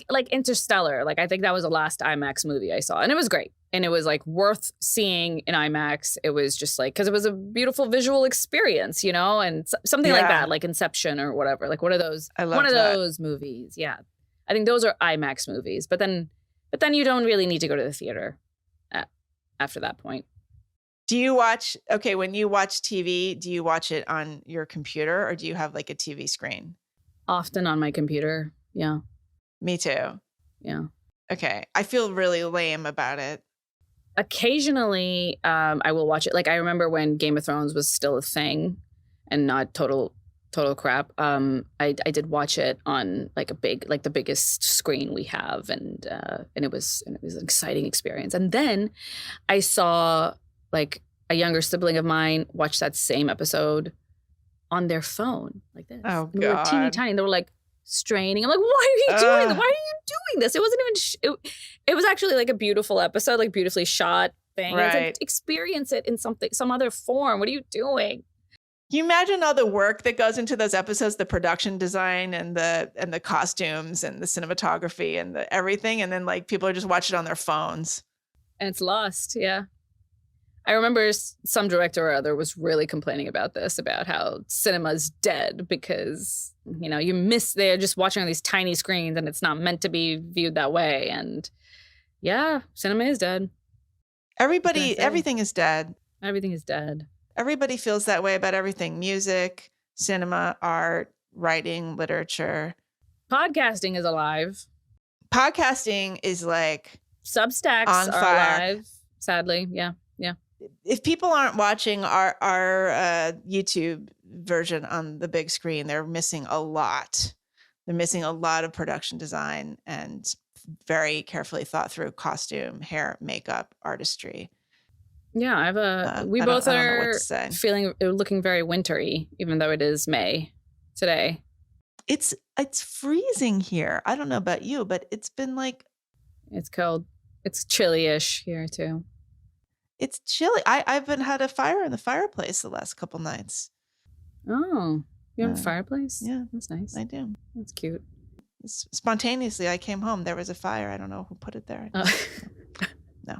S3: like Interstellar. Like I think that was the last IMAX movie I saw, and it was great, and it was like worth seeing in IMAX. It was just like because it was a beautiful visual experience, and something like that, like Inception or whatever. Like one of those movies. Yeah, I think those are IMAX movies. But then you don't really need to go to the theater after that point.
S2: Do you when you watch TV, do you watch it on your computer or do you have like a TV screen?
S3: Often on my computer. Yeah.
S2: Me too.
S3: Yeah.
S2: Okay. I feel really lame about it.
S3: Occasionally, I will watch it. Like I remember when Game of Thrones was still a thing and not total crap. I did watch it on like the biggest screen we have, and it was an exciting experience. And then I saw like a younger sibling of mine watch that same episode on their phone like this.
S2: Oh, God.
S3: They were teeny tiny. And they were like straining. I'm like, why are you doing this? Why are you doing this? It wasn't even, it was actually like a beautiful episode, like beautifully shot thing.
S2: Right.
S3: It's like, experience it in some other form. What are you doing?
S2: Can you imagine all the work that goes into those episodes, the production design and the costumes and the cinematography and the everything. And then like people are just watching it on their phones. And
S3: it's lost. Yeah. I remember some director or other was really complaining about this, about how cinema's dead because, they're just watching on these tiny screens and it's not meant to be viewed that way. And yeah, cinema is dead.
S2: Everything is dead.
S3: Everything is dead.
S2: Everybody feels that way about everything. Music, cinema, art, writing, literature.
S3: Podcasting is alive.
S2: Podcasting is like
S3: Substacks
S2: on
S3: are
S2: fire.
S3: alive. Sadly, yeah.
S2: If people aren't watching our YouTube version on the big screen, they're missing a lot. They're missing a lot of production design and very carefully thought through costume, hair, makeup, artistry.
S3: Yeah, I have we both are looking very wintry, even though it is May today.
S2: It's freezing here. I don't know about you, but it's been like,
S3: it's cold. It's chilly-ish here too.
S2: It's chilly. I've had a fire in the fireplace the last couple nights.
S3: Oh, you have a fireplace? Yeah, that's nice.
S2: I do.
S3: That's cute.
S2: Spontaneously, I came home. There was a fire. I don't know who put it there. No.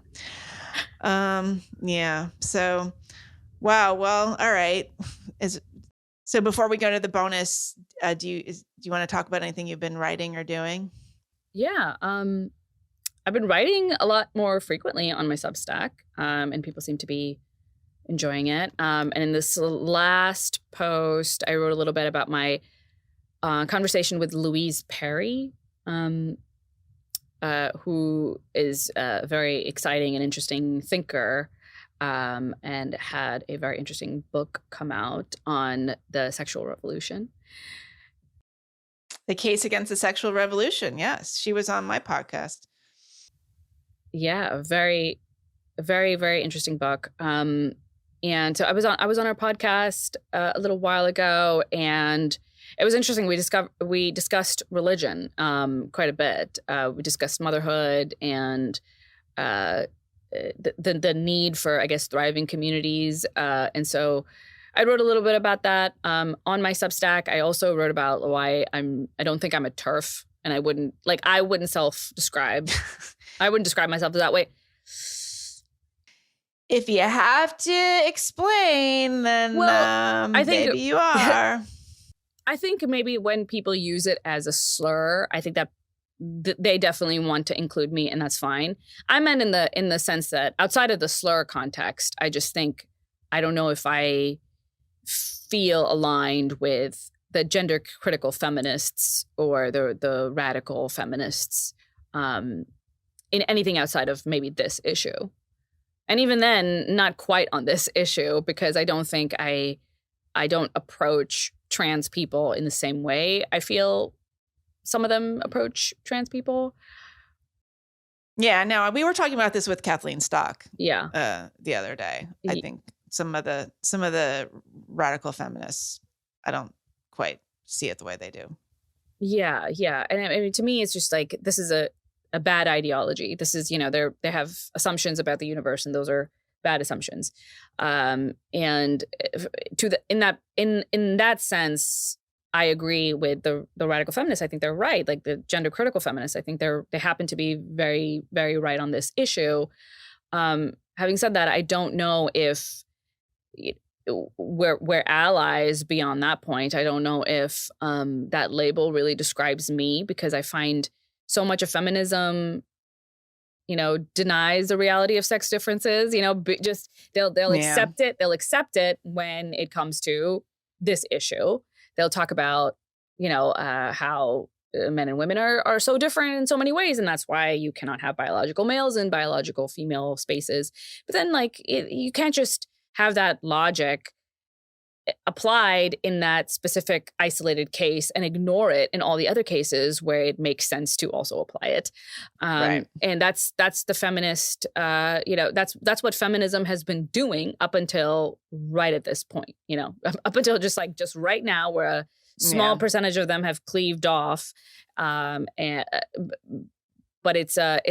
S2: Yeah. So, wow. Well, all right. So before we go to the bonus, do you want to talk about anything you've been writing or doing?
S3: Yeah. I've been writing a lot more frequently on my Substack, and people seem to be enjoying it. And in this last post, I wrote a little bit about my conversation with Louise Perry, who is a very exciting and interesting thinker, and had a very interesting book come out on the sexual revolution.
S2: The Case Against the Sexual Revolution. Yes, she was on my podcast.
S3: Yeah, a very, very, very interesting book. And so I was on our podcast a little while ago, and it was interesting. We discussed religion quite a bit. We discussed motherhood and the need for, I guess, thriving communities. And so I wrote a little bit about that on my Substack. I also wrote about why I don't think I'm a TERF, and I wouldn't self-describe. I wouldn't describe myself that way.
S2: If you have to explain, then I think maybe you are.
S3: I think maybe when people use it as a slur, I think that they definitely want to include me, and that's fine. I meant in the sense that outside of the slur context, I just think I don't know if I feel aligned with the gender critical feminists or the radical feminists in anything outside of maybe this issue. And even then, not quite on this issue, because I don't think I don't approach trans people in the same way I feel some of them approach trans people.
S2: Yeah, no, we were talking about this with Kathleen Stock.
S3: Yeah,
S2: the other day. I think some of the radical feminists, I don't quite see it the way they do.
S3: Yeah, and I mean, to me, it's just like this is a bad ideology. This is, they have assumptions about the universe, and those are bad assumptions. And in that sense, I agree with the radical feminists. I think they're right. Like the gender critical feminists, I think they happen to be very, very right on this issue. Having said that, I don't know if we're allies beyond that point. I don't know if that label really describes me, because I find so much of feminism, denies the reality of sex differences. Just they'll accept it. They'll accept it when it comes to this issue. They'll talk about, how men and women are so different in so many ways, and that's why you cannot have biological males in biological female spaces. But then, you can't just have that logic applied in that specific isolated case and ignore it in all the other cases where it makes sense to also apply it.
S2: Right.
S3: And that's the feminist, that's what feminism has been doing up until right at this point, up until just right now, where a small percentage of them have cleaved off. But it's a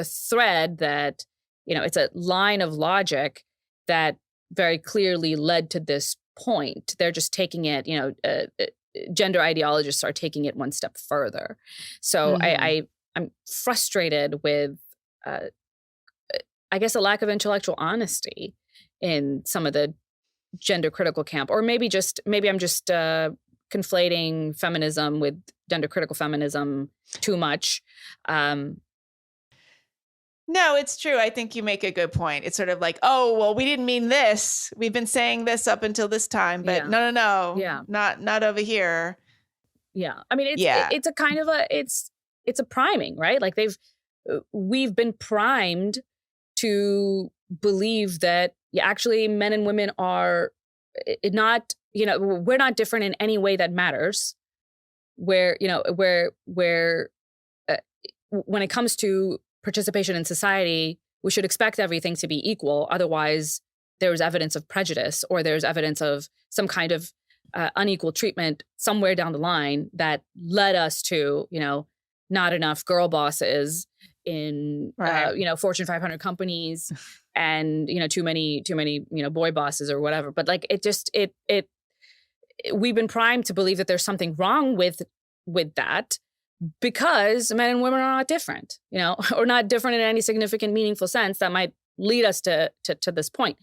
S3: thread that, it's a line of logic that very clearly led to this point. They're just taking it, gender ideologists are taking it one step further. So I'm frustrated with, I guess, a lack of intellectual honesty in some of the gender critical camp, or maybe I'm just conflating feminism with gender critical feminism too much.
S2: No, it's true. I think you make a good point. It's sort of like, oh, well, we didn't mean this. We've been saying this up until this time, but no.
S3: Yeah.
S2: Not over here.
S3: Yeah. I mean,
S2: Yeah.
S3: it's a kind of it's a priming, right? Like we've been primed to believe that actually men and women are not, we're not different in any way that matters. Where when it comes to participation in society, we should expect everything to be equal. Otherwise, there's evidence of prejudice or there's evidence of some kind of unequal treatment somewhere down the line that led us to, not enough girl bosses in, Fortune 500 companies and, too many, boy bosses or whatever. But like, we've been primed to believe that there's something wrong with that because men and women are not different, or not different in any significant, meaningful sense that might lead us to this point.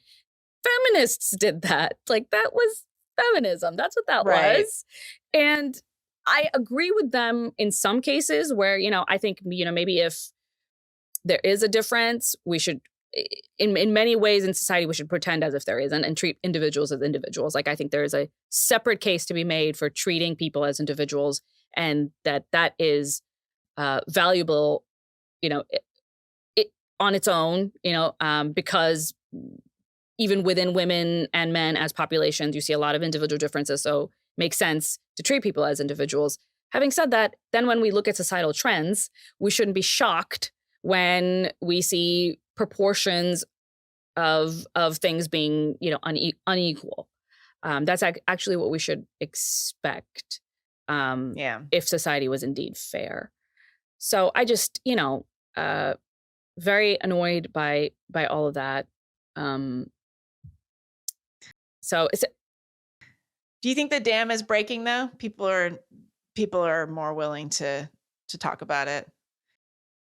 S3: Feminists did that. Like, that was feminism. That's what that was. And I agree with them in some cases where, I think, maybe if there is a difference, we should, in many ways in society, we should pretend as if there isn't and treat individuals as individuals. Like, I think there is a separate case to be made for treating people as individuals, and that is valuable, it on its own, because even within women and men as populations, you see a lot of individual differences. So it makes sense to treat people as individuals. Having said that, then when we look at societal trends, we shouldn't be shocked when we see proportions of things being, unequal. That's actually what we should expect. If society was indeed fair. So I just, very annoyed by all of that. So
S2: do you think the dam is breaking though? People are more willing to talk about it.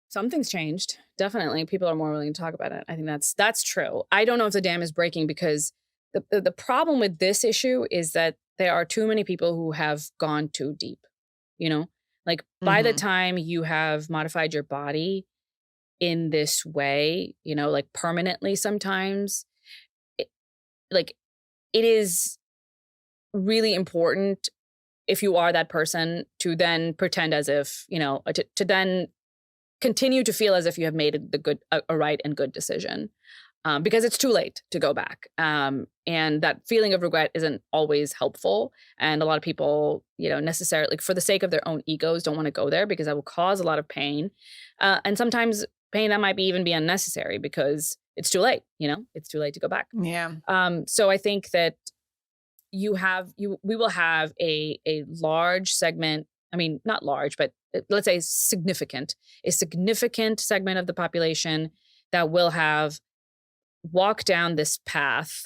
S3: Something's changed. Definitely. People are more willing to talk about it. I think that's true. I don't know if the dam is breaking because the problem with this issue is that there are too many people who have gone too deep, by the time you have modified your body in this way, like permanently sometimes, it is really important if you are that person to then pretend as if, to then continue to feel as if you have made a right and good decision. Because it's too late to go back. And that feeling of regret isn't always helpful. And a lot of people, necessarily for the sake of their own egos, don't want to go there because that will cause a lot of pain. And sometimes pain that might even be unnecessary because it's too late, it's too late to go back.
S2: Yeah.
S3: So I think that we will have a large segment. I mean, not large, but let's say a significant segment of the population that will have walked down this path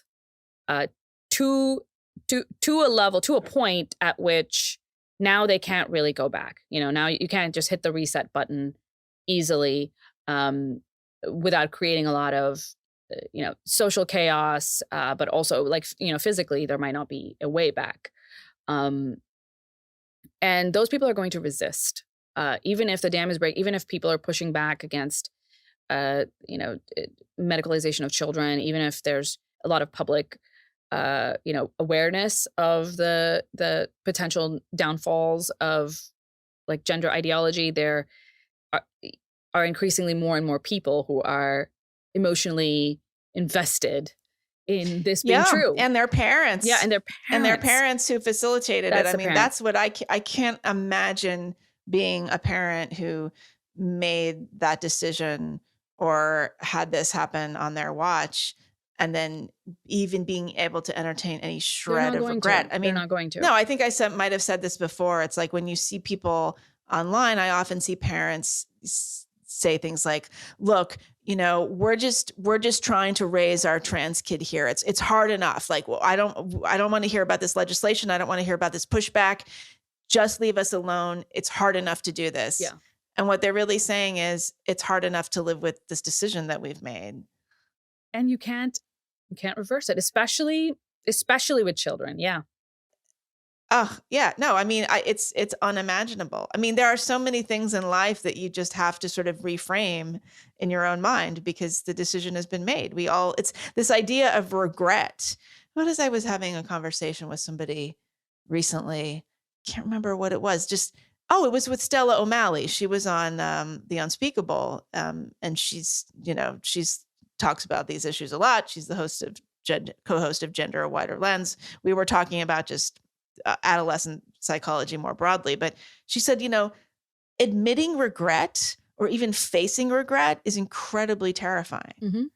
S3: to a point at which now they can't really go back. Now you can't just hit the reset button easily without creating a lot of social chaos, but also physically there might not be a way back. And those people are going to resist, even if the dam is break, even if people are pushing back against medicalization of children, even if there's a lot of public, awareness of the potential downfalls of gender ideology, there are increasingly more and more people who are emotionally invested in this being true.
S2: And their parents.
S3: Yeah, and their
S2: parents who facilitated it. I mean, that's what I can't imagine being a parent who made that decision or had this happen on their watch, and then even being able to entertain any shred of regret. I mean,
S3: they're not going to.
S2: No, I think I might have said this before. It's like when you see people online, I often see parents say things like, look, we're just trying to raise our trans kid here. It's hard enough. Like, well, I don't want to hear about this legislation. I don't want to hear about this pushback. Just leave us alone. It's hard enough to do this.
S3: Yeah.
S2: And what they're really saying is it's hard enough to live with this decision that we've made.
S3: And you can't reverse it, especially with children. Yeah.
S2: Oh, yeah. No, I mean, it's unimaginable. I mean, there are so many things in life that you just have to sort of reframe in your own mind because the decision has been made. It's this idea of regret. I was having a conversation with somebody recently. Can't remember what it was. It was with Stella O'Malley. She was on The Unspeakable. And she's talks about these issues a lot. She's the co-host of Gender: A Wider Lens. We were talking about just adolescent psychology more broadly, but she said, admitting regret or even facing regret is incredibly terrifying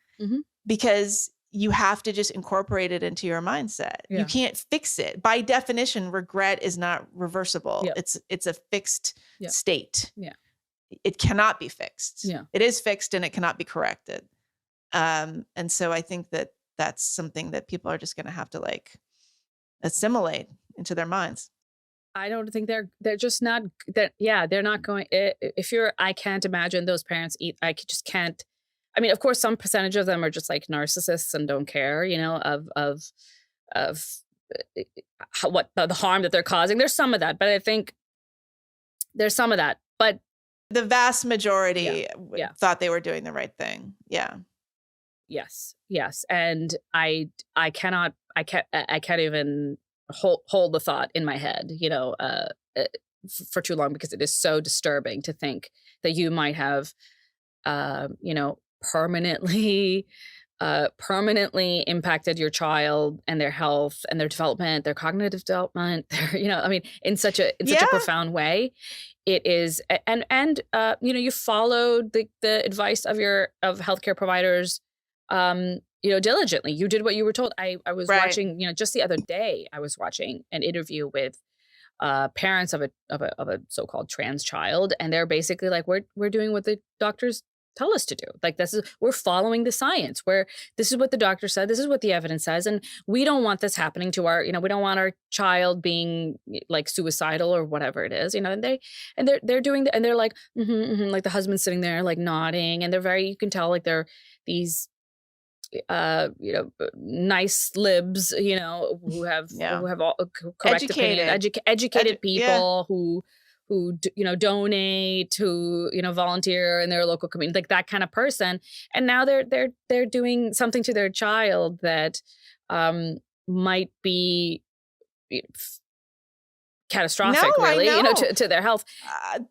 S2: because you have to just incorporate it into your mindset.
S3: Yeah.
S2: You can't fix it. By definition, regret is not reversible.
S3: Yeah.
S2: It's a fixed state.
S3: Yeah.
S2: It cannot be fixed.
S3: Yeah.
S2: It is fixed and it cannot be corrected. And so I think that that's something that people are just going to have to assimilate into their minds.
S3: I don't think they're just not that. Yeah, they're not going. I can't imagine those parents eat. I just can't. I mean, of course, some percentage of them are just like narcissists and don't care, of what the harm that they're causing. There's some of that, but I think there's some of that. But
S2: the vast majority thought they were doing the right thing. Yeah.
S3: Yes. And I can't even hold the thought in my head, for too long, because it is so disturbing to think that you might have, permanently impacted your child and their health and their development, their cognitive development, in such a profound way. It is, and you followed the advice of healthcare providers, diligently. You did what you were told. I was watching, just the other day, I was watching an interview with parents of a so-called trans child, and they're basically like, we're doing what the doctors tell us to do. Like, we're following the science, where this is what the doctor said, this is what the evidence says, and we don't want this happening to we don't want our child being like suicidal or whatever it is, and they're doing and they're like, like the husband's sitting there like nodding, and they're you can tell like they're these nice libs, who have all correct educated people who donate, who volunteer in their local community, like that kind of person. And now they're doing something to their child that might be catastrophic, to their health.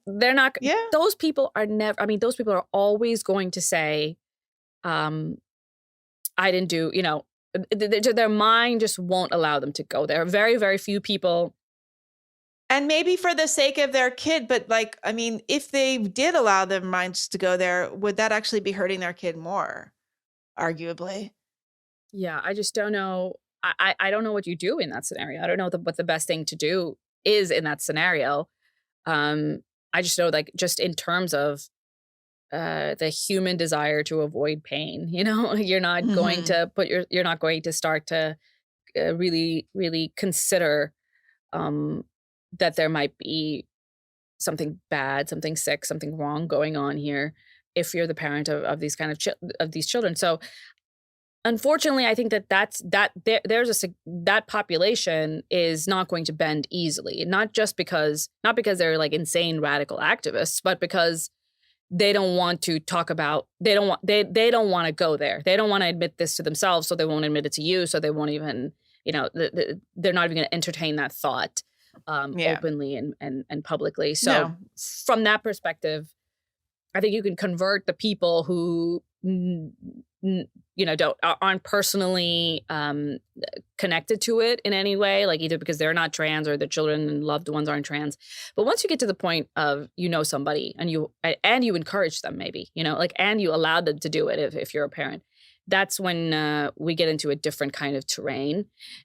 S3: They're not. Those people are never. I mean, those people are always going to say, I didn't do, their mind just won't allow them to go there. Very, very few people.
S2: And maybe for the sake of their kid, but if they did allow their minds to go there, would that actually be hurting their kid more? Arguably.
S3: Yeah, I just don't know. I don't know what you do in that scenario. I don't know what the best thing to do is in that scenario. I just know, just in terms of the human desire to avoid pain, you're not going to you're not going to start to really, really consider that there might be something bad, something sick, something wrong going on here if you're the parent of these kind of these children. So unfortunately, I think that population is not going to bend easily, not because they're like insane radical activists, but because they don't want to talk about, they don't want to go there. They don't want to admit this to themselves, so they won't admit it to you. So they won't even, they're not even going to entertain that thought openly and publicly. So from that perspective, I think you can convert the people who aren't personally connected to it in any way, like either because they're not trans or their children and loved ones aren't trans. But once you get to the point of somebody and you encourage them, maybe and you allow them to do it if you're a parent, that's when we get into a different kind of terrain.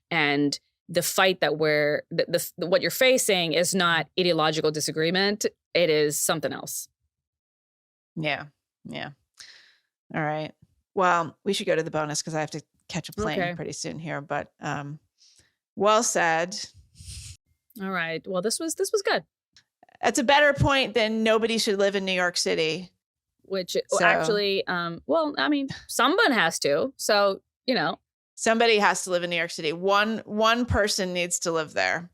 S3: And the fight that what you're facing is not ideological disagreement; it is something else.
S2: Yeah. All right. Well, we should go to the bonus because I have to catch a plane pretty soon here. But well said.
S3: All right. Well, this was good.
S2: That's a better point than nobody should live in New York City.
S3: Which actually, someone has to. So,
S2: somebody has to live in New York City. One person needs to live there.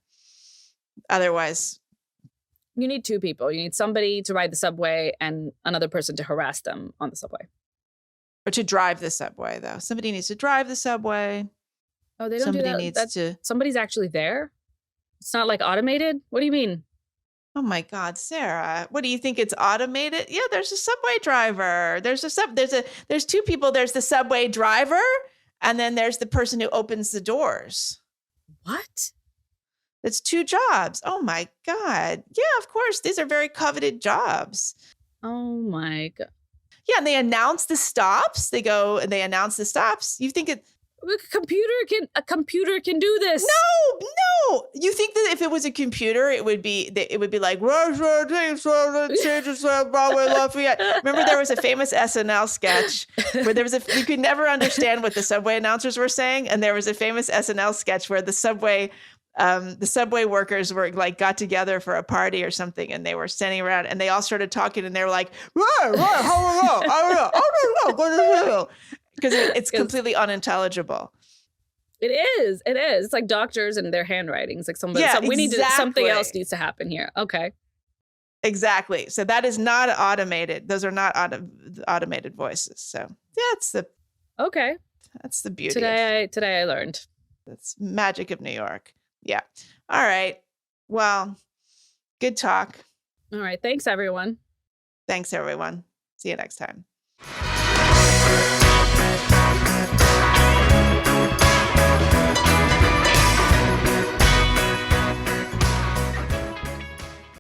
S2: Otherwise,
S3: You need two people. You need somebody to ride the subway and another person to harass them on the subway.
S2: or to drive the subway, though. Somebody needs to drive the subway.
S3: Oh, they don't
S2: Somebody
S3: do that.
S2: needs to.
S3: Somebody's actually there? It's not like automated? What do you mean?
S2: Oh my God, Sarah! What do you think? It's automated? Yeah, there's a subway driver. There's two people. There's the subway driver, and then there's the person who opens the doors.
S3: What?
S2: It's two jobs. Oh my God! Yeah, of course. These are very coveted jobs.
S3: Oh my God.
S2: Yeah, and they announce the stops. They go and they announce the stops. You think it?
S3: A computer can do this.
S2: No. You think that if it was a computer, it would be like Broadway Lafayette. Remember, there was a famous SNL sketch where you could never understand what the subway announcers were saying, and there was a famous SNL sketch where the subway workers were like got together for a party or something, and they were standing around, and they all started talking, and they were like, I don't know. Because it's completely unintelligible.
S3: It is. It's like doctors and their handwriting. It's like something else needs to happen here. Okay.
S2: Exactly. So that is not automated. Those are not automated voices. So that's the beauty.
S3: Today I learned.
S2: That's magic of New York. Yeah. All right. Well, good talk.
S3: All right. Thanks, everyone.
S2: See you next time.